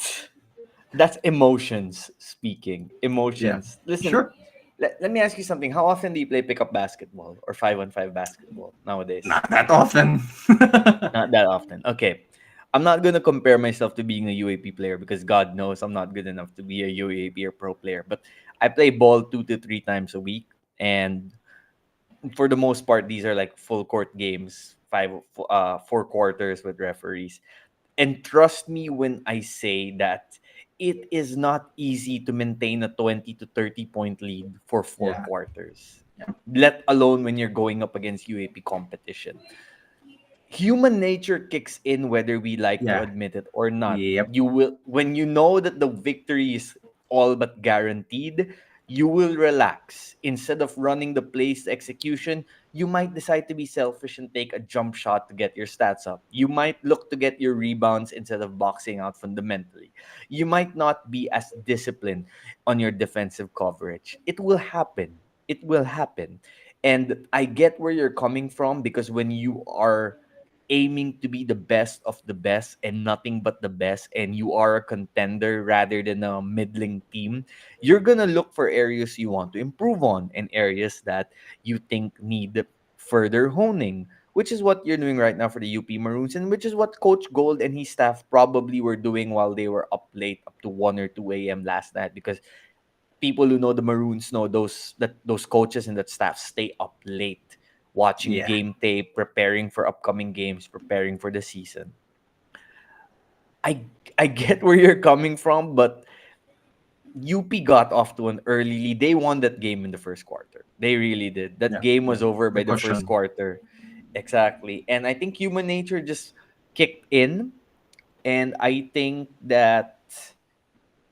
that's emotions speaking. Yeah. Emotions. Listen, Sure. let me ask you something. How often do you play pickup basketball or 5-on-5 basketball nowadays? Not that often. Not that often. Okay. I'm not going to compare myself to being a UAP player because God knows I'm not good enough to be a UAP or pro player. But I play ball 2 to 3 times a week. And for the most part, these are like full court games, 4 quarters with referees. And trust me when I say that it is not easy to maintain a 20 to 30 point lead for four Yeah. quarters, Yeah. let alone when you're going up against UAP competition. Human nature kicks in whether we like to Yeah. admit it or not. Yep. You will, when you know that the victory is all but guaranteed, you will relax. Instead of running the plays to execution, you might decide to be selfish and take a jump shot to get your stats up. You might look to get your rebounds instead of boxing out fundamentally. You might not be as disciplined on your defensive coverage. It will happen. It will happen. And I get where you're coming from, because when you are aiming to be the best of the best and nothing but the best, and you are a contender rather than a middling team, you're going to look for areas you want to improve on and areas that you think need further honing, which is what you're doing right now for the UP Maroons, and which is what Coach Gold and his staff probably were doing while they were up late, up to 1 or 2 a.m. last night, because people who know the Maroons know those coaches and that staff stay up late watching Yeah. game tape, preparing for upcoming games, preparing for the season. I get where you're coming from, but UP got off to an early lead. They won that game in the first quarter. They really did. That Yeah. game Yeah. was over The by the first cushion. quarter. Exactly. And I think human nature just kicked in. And I think that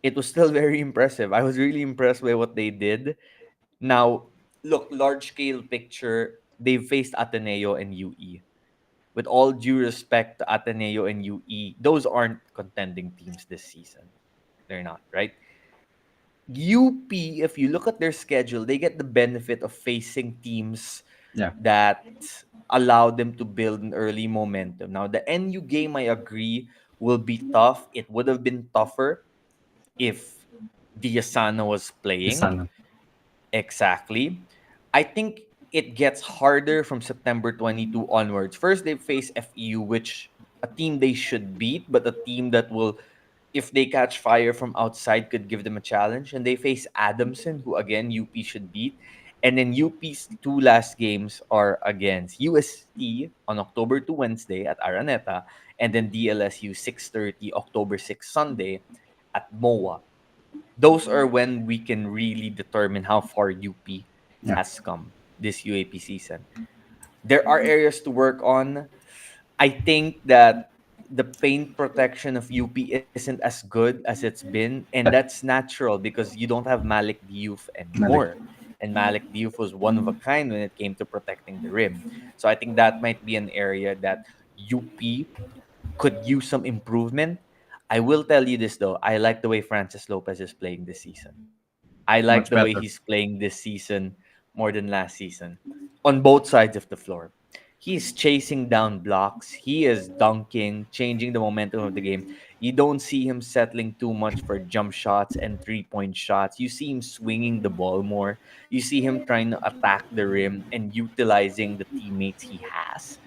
it was still very impressive. I was really impressed by what they did. Now, look, large scale picture, they've faced Ateneo and UE. With all due respect to Ateneo and UE, those aren't contending teams this season. They're not, right? UP, if you look at their schedule, they get the benefit of facing teams Yeah. that allow them to build an early momentum. Now, the NU game, I agree, will be tough. It would have been tougher if Villasana was The playing. sun. Exactly. I think it gets harder from September 22 onwards. First, they face FEU, which a team they should beat, but a team that will, if they catch fire from outside, could give them a challenge. And they face Adamson, who again UP should beat. And then UP's two last games are against UST on October 2 Wednesday at Araneta, and then DLSU 6:30 October 6 Sunday at MOA. Those are when we can really determine how far UP Yeah. has come this UAP season. There are areas to work on. I think that the paint protection of UP isn't as good as it's been, and that's natural because you don't have Malik Diouf Malik. anymore. And Malik Diouf was one of a kind when it came to protecting the rim. So I think that might be an area that UP could use some improvement. I will tell you this though, I like the way Francis Lopez is playing this season. I like Much the way better. he's playing this season more than last season on both sides of the floor. He's chasing down blocks. He is dunking, changing the momentum of the game. You don't see him settling too much for jump shots and 3-point shots. You see him swinging the ball more. You see him trying to attack the rim and utilizing the teammates he has.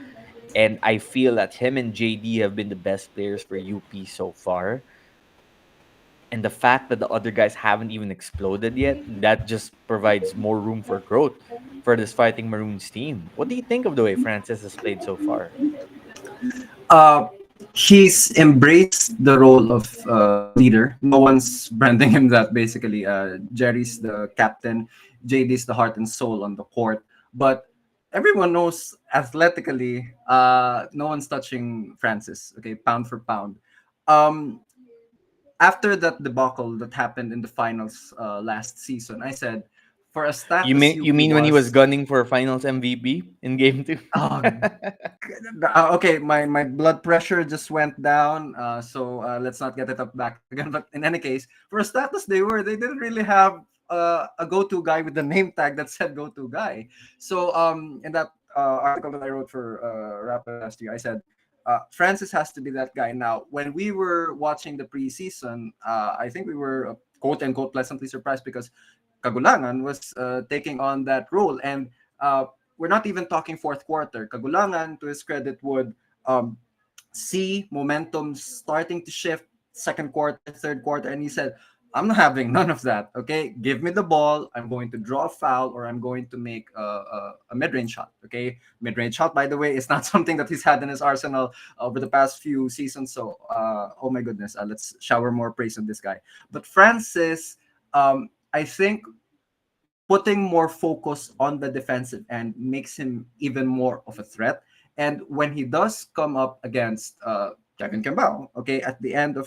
And I feel that him and JD have been the best players for UP so far. And the fact that the other guys haven't even exploded yet, that just provides more room for growth for this Fighting Maroons team. What do you think of the way Francis has played so far? Uh, he's embraced the role of leader. No one's branding him that basically. Jerry's the captain, JD's the heart and soul on the court. But everyone knows athletically, no one's touching Francis. Okay, pound for pound. Um, After that debacle that happened in the finals last season, I said, for as stacked as You UP mean when he was was, gunning for Finals MVP in Game 2? oh, okay, my blood pressure just went down. So let's not get it up back again. But in any case, for a status they didn't really have a go-to guy with the name tag that said go-to guy. So in that article that I wrote for Rapid last year, I said Francis has to be that guy. Now, when we were watching the preseason, I think we were quote unquote pleasantly surprised because Cagulangan was taking on that role, and uh, we're not even talking fourth quarter. Cagulangan, to his credit, would um, see momentum starting to shift second quarter, third quarter, and he said, I'm not having none of that. Okay, give me the ball. I'm going to draw a foul or I'm going to make a mid-range shot. Okay, mid-range shot, by the way, is not something that he's had in his arsenal over the past few seasons. So, oh my goodness, let's shower more praise on this guy. But Francis, I think putting more focus on the defensive end makes him even more of a threat. And when he does come up against Kevin Cambao, okay, at the end of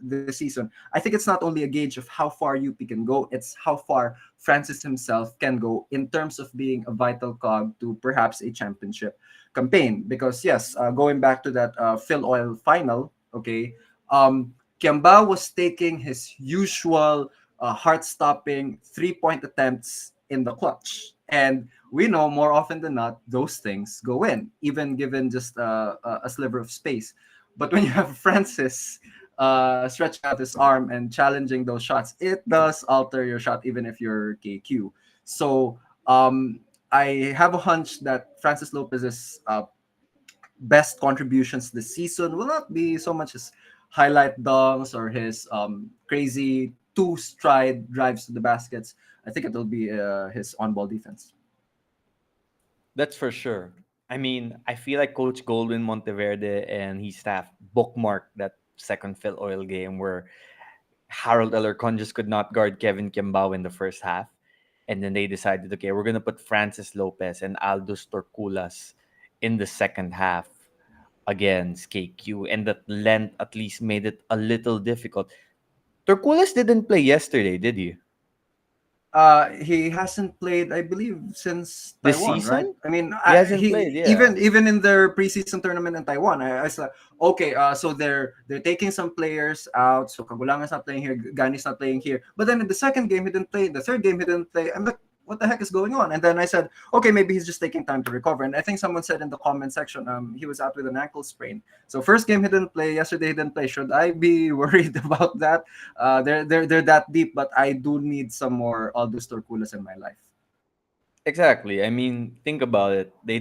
the season, I think it's not only a gauge of how far UP can go, it's how far Francis himself can go in terms of being a vital cog to perhaps a championship campaign. Because, yes, going back to that Phil Oil final, okay, Kiambao was taking his usual heart-stopping three-point attempts in the clutch. And we know more often than not, those things go in, even given just a sliver of space. But when you have Francis stretching out his arm and challenging those shots, it does alter your shot, even if you're KQ. So I have a hunch that Francis Lopez's best contributions this season will not be so much as highlight dunks or his crazy two stride drives to the baskets. I think it'll be his on ball defense. That's for sure. I mean, I feel like Coach Goldwyn Monteverde and his staff bookmarked that second Phil Oil game where Harold Alarcon just could not guard Kevin Kimbao in the first half. And then they decided, okay, we're going to put Francis Lopez and Aldous Torculas in the second half against KQ. And that length at least made it a little difficult. Torculas didn't play yesterday, did he? He hasn't played, I believe, since This Taiwan, right? season? I mean, He hasn't he played, yeah. even in their preseason tournament in Taiwan, I was like, okay, so they're taking some players out. So Kagulangan's not playing here, Gani's not playing here. But then in the second game, he didn't play. The third game, he didn't play. I'm like, what the heck is going on? And then I said, okay, maybe he's just taking time to recover. And I think someone said in the comment section, he was out with an ankle sprain. So first game he didn't play. Yesterday he didn't play. Should I be worried about that? They're that deep, but I do need some more Aldous Torculas in my life. Exactly. I mean, think about it. They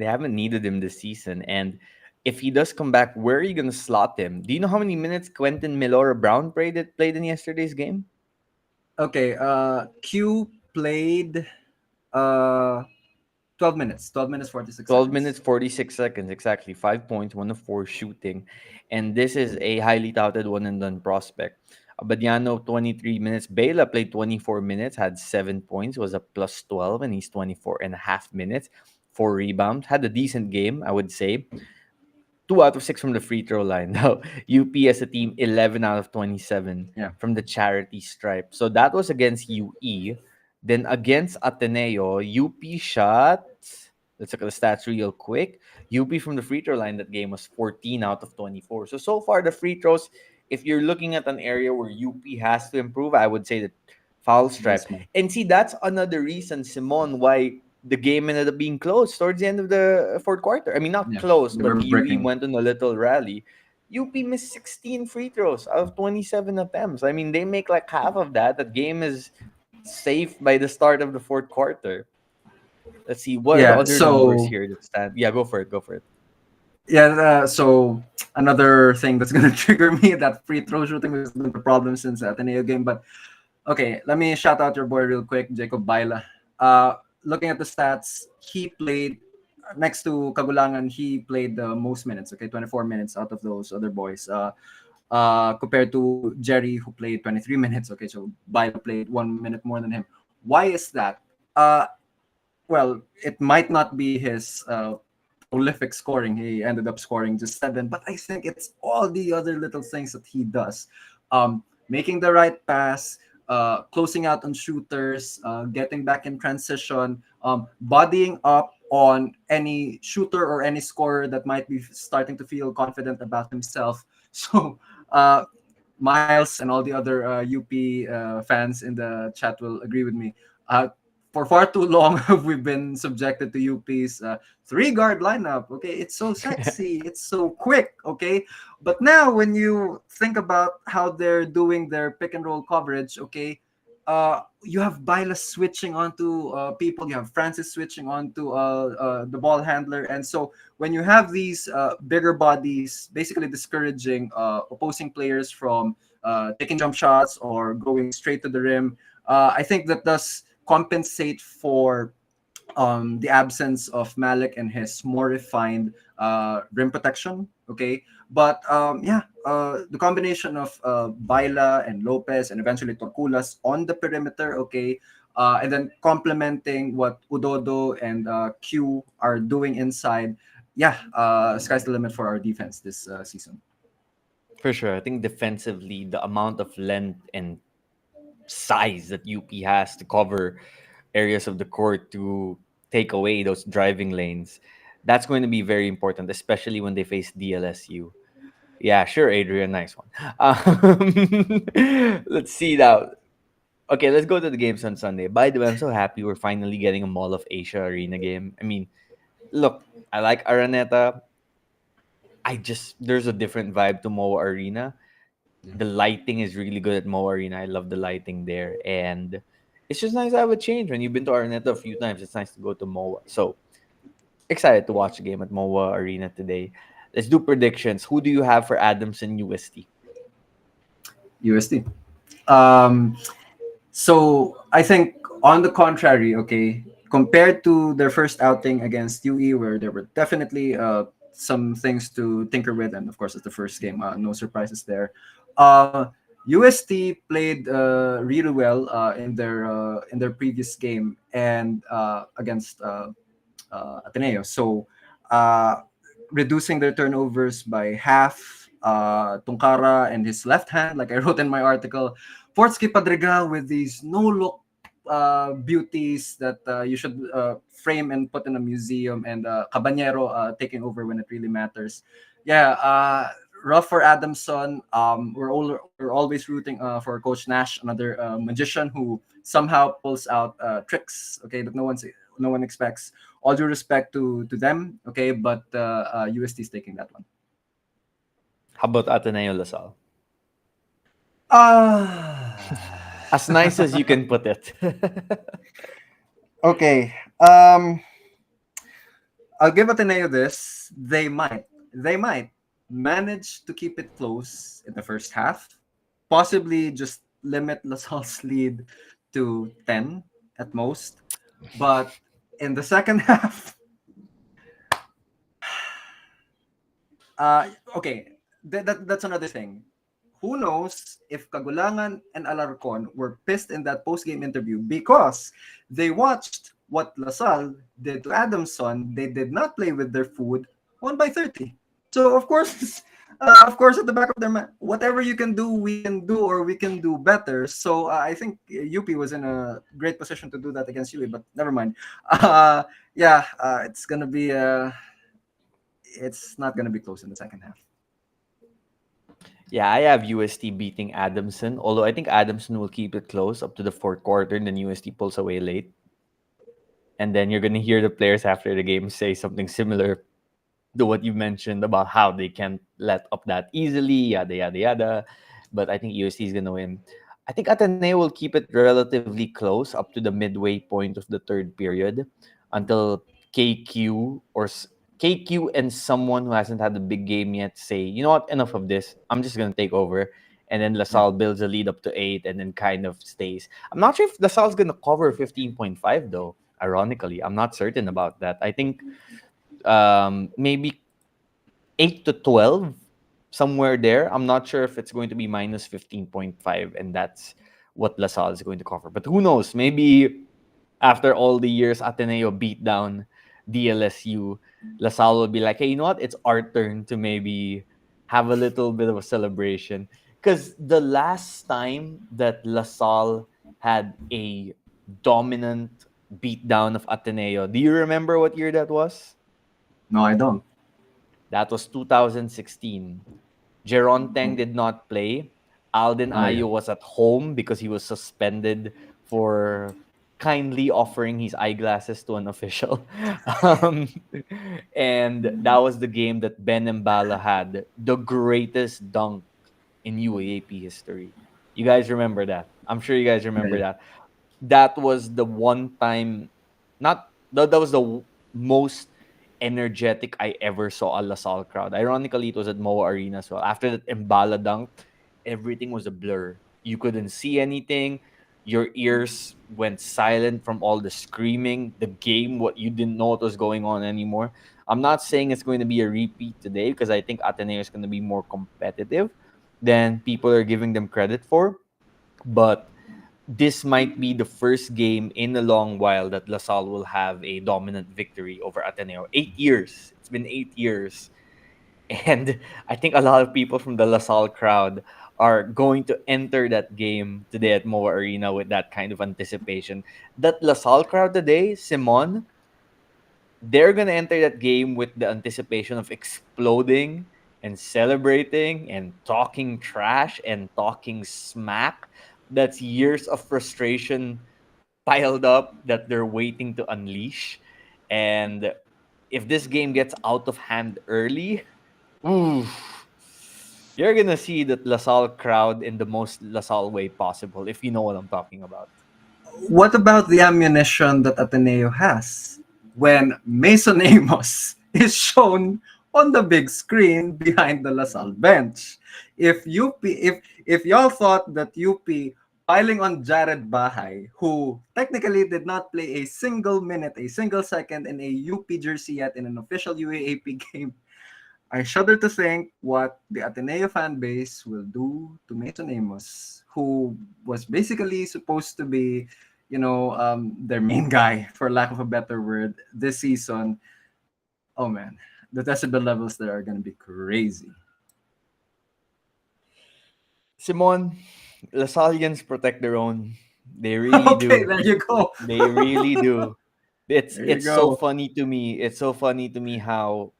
haven't needed him this season. And if he does come back, where are you going to slot him? Do you know how many minutes Quentin Milora Brown played in yesterday's game? Okay, Q played uh 12 minutes, 12 minutes 46 12 minutes, seconds. 46 seconds, exactly. 5 points, 1 of 4 shooting. And this is a highly touted one and done prospect. Abadiano, 23 minutes. Bayla played 24 minutes, had 7 points, was a plus 12, and he's 24 and a half minutes. 4 rebounds. Had a decent game, I would say. 2 out of 6 from the free throw line. Now, UP as a team, 11 out of 27 Yeah. from the charity stripe. So that was against UE. Then against Ateneo, UP shot. Let's look at the stats real quick. UP from the free throw line that game was 14 out of 24. So far, the free throws, if you're looking at an area where UP has to improve, I would say that foul Very stripe. small. And see, that's another reason, Simon, why the game ended up being close towards the end of the fourth quarter. I mean, not Yeah. close, They but were UE breaking. went on a little rally. UP missed 16 free throws out of 27 attempts. I mean, they make like half of that. That game is safe by the start of the fourth quarter. Let's see, what are the Yeah. other numbers So here that stand? Yeah, go for it. Go for it. yeah. So another thing that's gonna trigger me, that free throw shooting, which has been the problem since the Ateneo game. But okay, let me shout out your boy real quick, Jacob Bayla. Looking at the stats, he played next to Cagulangan. He played the most minutes. Okay, 24 minutes out of those other boys. Compared to Jerry, who played 23 minutes. Okay, so Bayla played 1 minute more than him. Why is that? Well, it might not be his prolific scoring. He ended up scoring just 7, but I think it's all the other little things that he does. Making the right pass, closing out on shooters, getting back in transition, bodying up on any shooter or any scorer that might be starting to feel confident about himself. So, Miles and all the other UP fans in the chat will agree with me. For far too long have we been subjected to UP's three guard lineup. Okay, it's so sexy, it's so quick. Okay, but now when you think about how they're doing their pick and roll coverage, okay, you have Bayla switching onto people, you have Francis switching onto the ball handler, and so when you have these bigger bodies, basically discouraging opposing players from taking jump shots or going straight to the rim, I think that does compensate for the absence of Malik and his more refined rim protection. Okay, but the combination of Bayla and Lopez and eventually Torculas on the perimeter. Okay. And then complementing what Udodo and Q are doing inside. Yeah, sky's the limit for our defense this season. For sure. I think defensively, the amount of length and size that UP has to cover areas of the court to take away those driving lanes, that's going to be very important, especially when they face DLSU. Yeah, sure, Adrian, nice one. Let's see now. Okay, let's go to the games on Sunday. By the way, I'm so happy we're finally getting a Mall of Asia Arena game. I mean, look, I like Araneta. There's a different vibe to MOA Arena. The lighting is really good at MOA Arena. I love the lighting there. And it's just nice to have a change. When you've been to Araneta a few times, it's nice to go to MOA. So excited to watch the game at MOA Arena today. Let's do predictions. Who do you have for Adamson UST? USD. Um, So I think on the contrary, okay, compared to their first outing against UE, where there were definitely some things to tinker with, and of course it's the first game, no surprises there. UST played really well in their previous game and against Ateneo. So uh, reducing their turnovers by half. Tunkara and his left hand, like I wrote in my article, Fortsky Padrigal with these no look beauties that you should frame and put in a museum, and Caballero taking over when it really matters. Yeah, rough for Adamson. We're always rooting for Coach Nash, another magician who somehow pulls out tricks. Okay, that no one expects. All due respect to them. Okay, but UST is taking that one. How about Ateneo Lasal? As Ah. nice as you can put it. Okay. I'll give Ateneo this. They might manage to keep it close in the first half, possibly just limit LaSalle's lead to 10 at most. But in the second half, okay, that's another thing. Who knows if Cagulangan and Alarcon were pissed in that post-game interview because they watched what LaSalle did to Adamson. They did not play with their food, won by 30. So of course, at the back of their mind, whatever you can do, we can do, or we can do better. So I think UP was in a great position to do that against UE, but never mind. Yeah, it's not gonna be close in the second half. Yeah, I have UST beating Adamson, although I think Adamson will keep it close up to the fourth quarter, and then UST pulls away late. And then you're going to hear the players after the game say something similar to what you mentioned about how they can't let up that easily, yada, yada, yada. But I think UST is going to win. I think Ateneo will keep it relatively close up to the midway point of the third period until KQ KQ and someone who hasn't had a big game yet say, you know what, enough of this. I'm just gonna take over. And then Yeah. LaSalle builds a lead up to 8 and then kind of stays. I'm not sure if LaSalle's gonna cover 15.5 though. Ironically, I'm not certain about that. I think maybe 8 to 12, somewhere there. I'm not sure if it's going to be minus 15.5, and that's what LaSalle is going to cover. But who knows? Maybe after all the years Ateneo beat down DLSU, LaSalle will be like, hey, you know what? It's our turn to maybe have a little bit of a celebration. Because the last time that LaSalle had a dominant beatdown of Ateneo, do you remember what year that was? No, I don't. That was 2016. Jeron Teng did not play. Alden Oh yeah. Ayo was at home because he was suspended for kindly offering his eyeglasses to an official. um, and that was the game that Ben Mbala had the greatest dunk in UAAP history. You guys remember that? I'm sure you guys Yeah, remember yeah. that. That was the one time, not that was the most energetic I ever saw a LaSalle crowd. Ironically, it was at Moa Arena as well. After that Embala dunk, everything was a blur. You couldn't see anything. Your ears went silent from all the screaming. The game, what you didn't know what was going on anymore. I'm not saying it's going to be a repeat today because I think Ateneo is going to be more competitive than people are giving them credit for. But this might be the first game in a long while that LaSalle will have a dominant victory over Ateneo. 8 years. It's been 8 years. And I think a lot of people from the LaSalle crowd are going to enter that game today at Moa Arena with that kind of anticipation. That LaSalle crowd today, Simon, they're going to enter that game with the anticipation of exploding and celebrating and talking trash and talking smack. That's years of frustration piled up that they're waiting to unleash. And if this game gets out of hand early, ooh, you're gonna see that LaSalle crowd in the most LaSalle way possible, if you know what I'm talking about. What about the ammunition that Ateneo has when Mason Amos is shown on the big screen behind the LaSalle bench? If y'all thought that UP piling on Jared Bahay, who technically did not play a single minute, a single second in a UP jersey yet in an official UAAP game, I shudder to think what the Ateneo fan base will do to Mason Amos, who was basically supposed to be, their main guy, for lack of a better word, this season. Oh man, the decibel levels there are going to be crazy. Simon, LaSallians protect their own. They really Okay, do. there you go. They really do. It's There you it's so go. funny to me. It's so funny to me how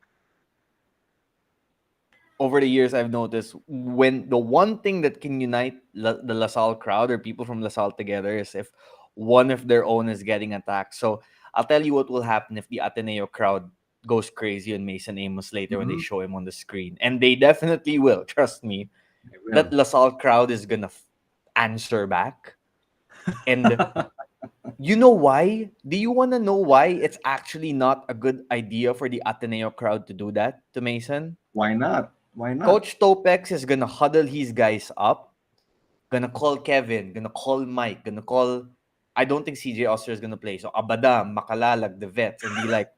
over the years I've noticed when the one thing that can unite the LaSalle crowd or people from LaSalle together is if one of their own is getting attacked. So I'll tell you what will happen if the Ateneo crowd goes crazy on Mason Amos later when they Mhm. show him on the screen. And they definitely will, trust me. They That will. LaSalle crowd is gonna answer back. And you know why? Do you wanna know why it's actually not a good idea for the Ateneo crowd to do that to Mason? Why not? Why not? Coach Topex is gonna huddle his guys up, gonna call Kevin, gonna call Mike, gonna call. I don't think CJ Oster is gonna play. So Abadam, Makalalag, the vets, and be like,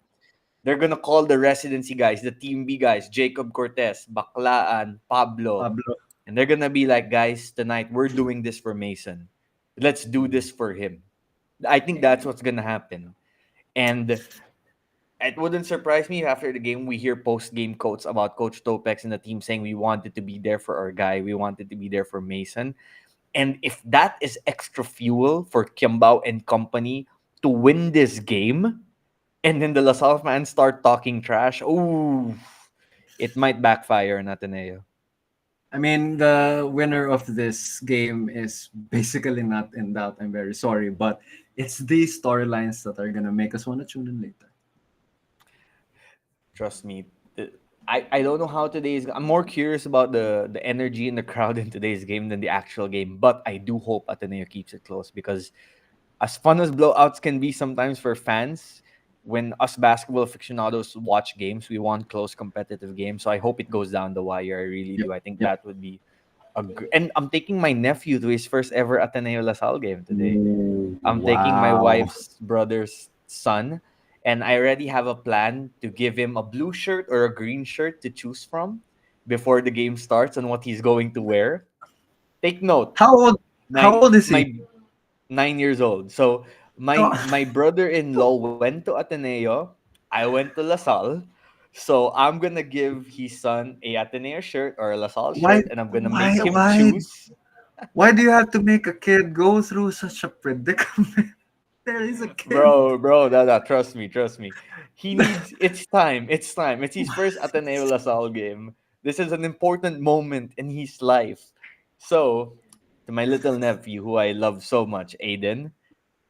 they're gonna call the residency guys, the Team B guys, Jacob Cortez, Baklaan, Pablo, Pablo. and they're gonna be like, guys, tonight we're doing this for Mason. Let's do this for him. I think that's what's gonna happen. And it wouldn't surprise me if after the game we hear post game quotes about Coach Topex and the team saying we wanted to be there for our guy, we wanted to be there for Mason. And if that is extra fuel for Kiambao and company to win this game, and then the LaSalle fans start talking trash, ooh, it might backfire in Ateneo. I mean, the winner of this game is basically not in doubt. I'm very sorry, but it's these storylines that are gonna make us want to tune in later. Trust me. I don't know how today's. I'm more curious about the energy in the crowd in today's game than the actual game. But I do hope Ateneo keeps it close because as fun as blowouts can be sometimes for fans, when us basketball aficionados watch games, we want close competitive games. So I hope it goes down the wire. I really Yep. do. I think Yep. that would be and I'm taking my nephew to his first ever Ateneo Lasal game today. Ooh, I'm taking my wow. wife's brother's son, and I already have a plan to give him a blue shirt or a green shirt to choose from before the game starts on what he's going to wear. Take note, How old? How my old is he? my 9 years old. So Oh, my brother-in-law went to Ateneo. I went to LaSalle. So I'm gonna give his son a Ateneo shirt or a LaSalle why? shirt, and I'm gonna Why? make him Why? choose. Why do you have to make a kid go through such a predicament? There is a kid. Bro, trust me, trust me. He needs it's time. It's time. It's his first Ateneo LaSalle game. This is an important moment in his life. So, to my little nephew who I love so much, Aiden,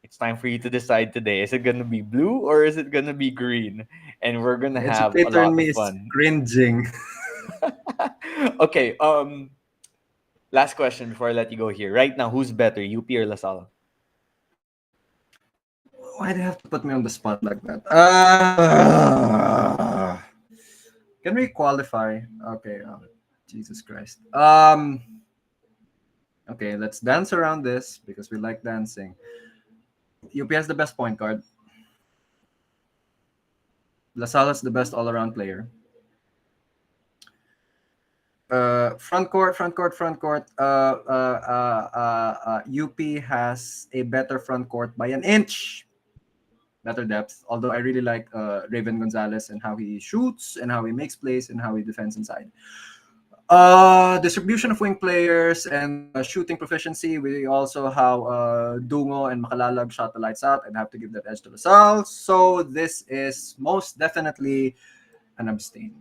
it's time for you to decide today. Is it gonna be blue or is it gonna be green? And we're gonna The have a educator in lot me of is fun. cringing. Okay, last question before I let you go here. Right now, who's better, UP or LaSalle? Why do you have to put me on the spot like that? Can we qualify? Okay. Jesus Christ. Okay, let's dance around this because we like dancing. UP has the best point guard. LaSalle is the best all-around player. Front court, front court, front court. UP has a better front court by an inch. Better depth. Although I really like Raven Gonzalez and how he shoots and how he makes plays and how he defends inside. Distribution of wing players and shooting proficiency. We also have Dungo and Makalalag shot the lights out. I'd have to give that edge to LaSalle. So this is most definitely an abstain.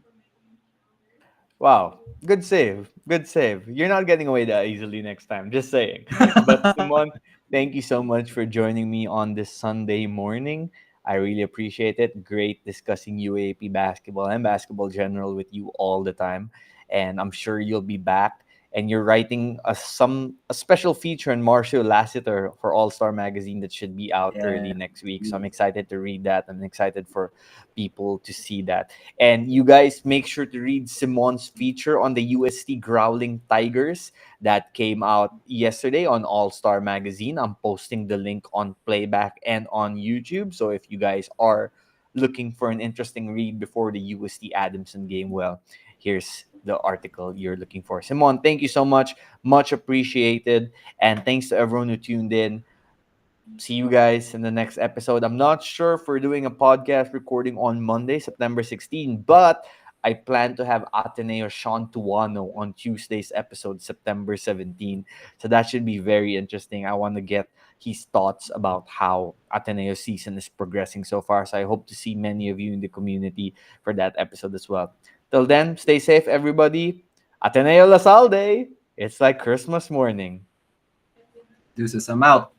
Wow, good save. Good save. You're not getting away that easily next time. Just saying. But Simon, thank you so much for joining me on this Sunday morning. I really appreciate it. Great discussing UAP basketball and basketball general with you all the time. And I'm sure you'll be back. And you're writing a special feature in Marcio Lassiter for All Star Magazine that should be out Yeah. early next week. So I'm excited to read that. I'm excited for people to see that. And you guys make sure to read Simon's feature on the UST Growling Tigers that came out yesterday on All Star Magazine. I'm posting the link on Playback and on YouTube. So if you guys are looking for an interesting read before the UST Adamson game, well, here's the article you're looking for. Simon, thank you so much. Much appreciated. And thanks to everyone who tuned in. See you guys in the next episode. I'm not sure if we're doing a podcast recording on Monday, September 16, but I plan to have Ateneo Sean Tuano on Tuesday's episode, September 17. So that should be very interesting. I want to get his thoughts about how Ateneo's season is progressing so far. So I hope to see many of you in the community for that episode as well. Till then, stay safe, everybody. Ateneo La Salde. It's like Christmas morning. Deuces, I'm out.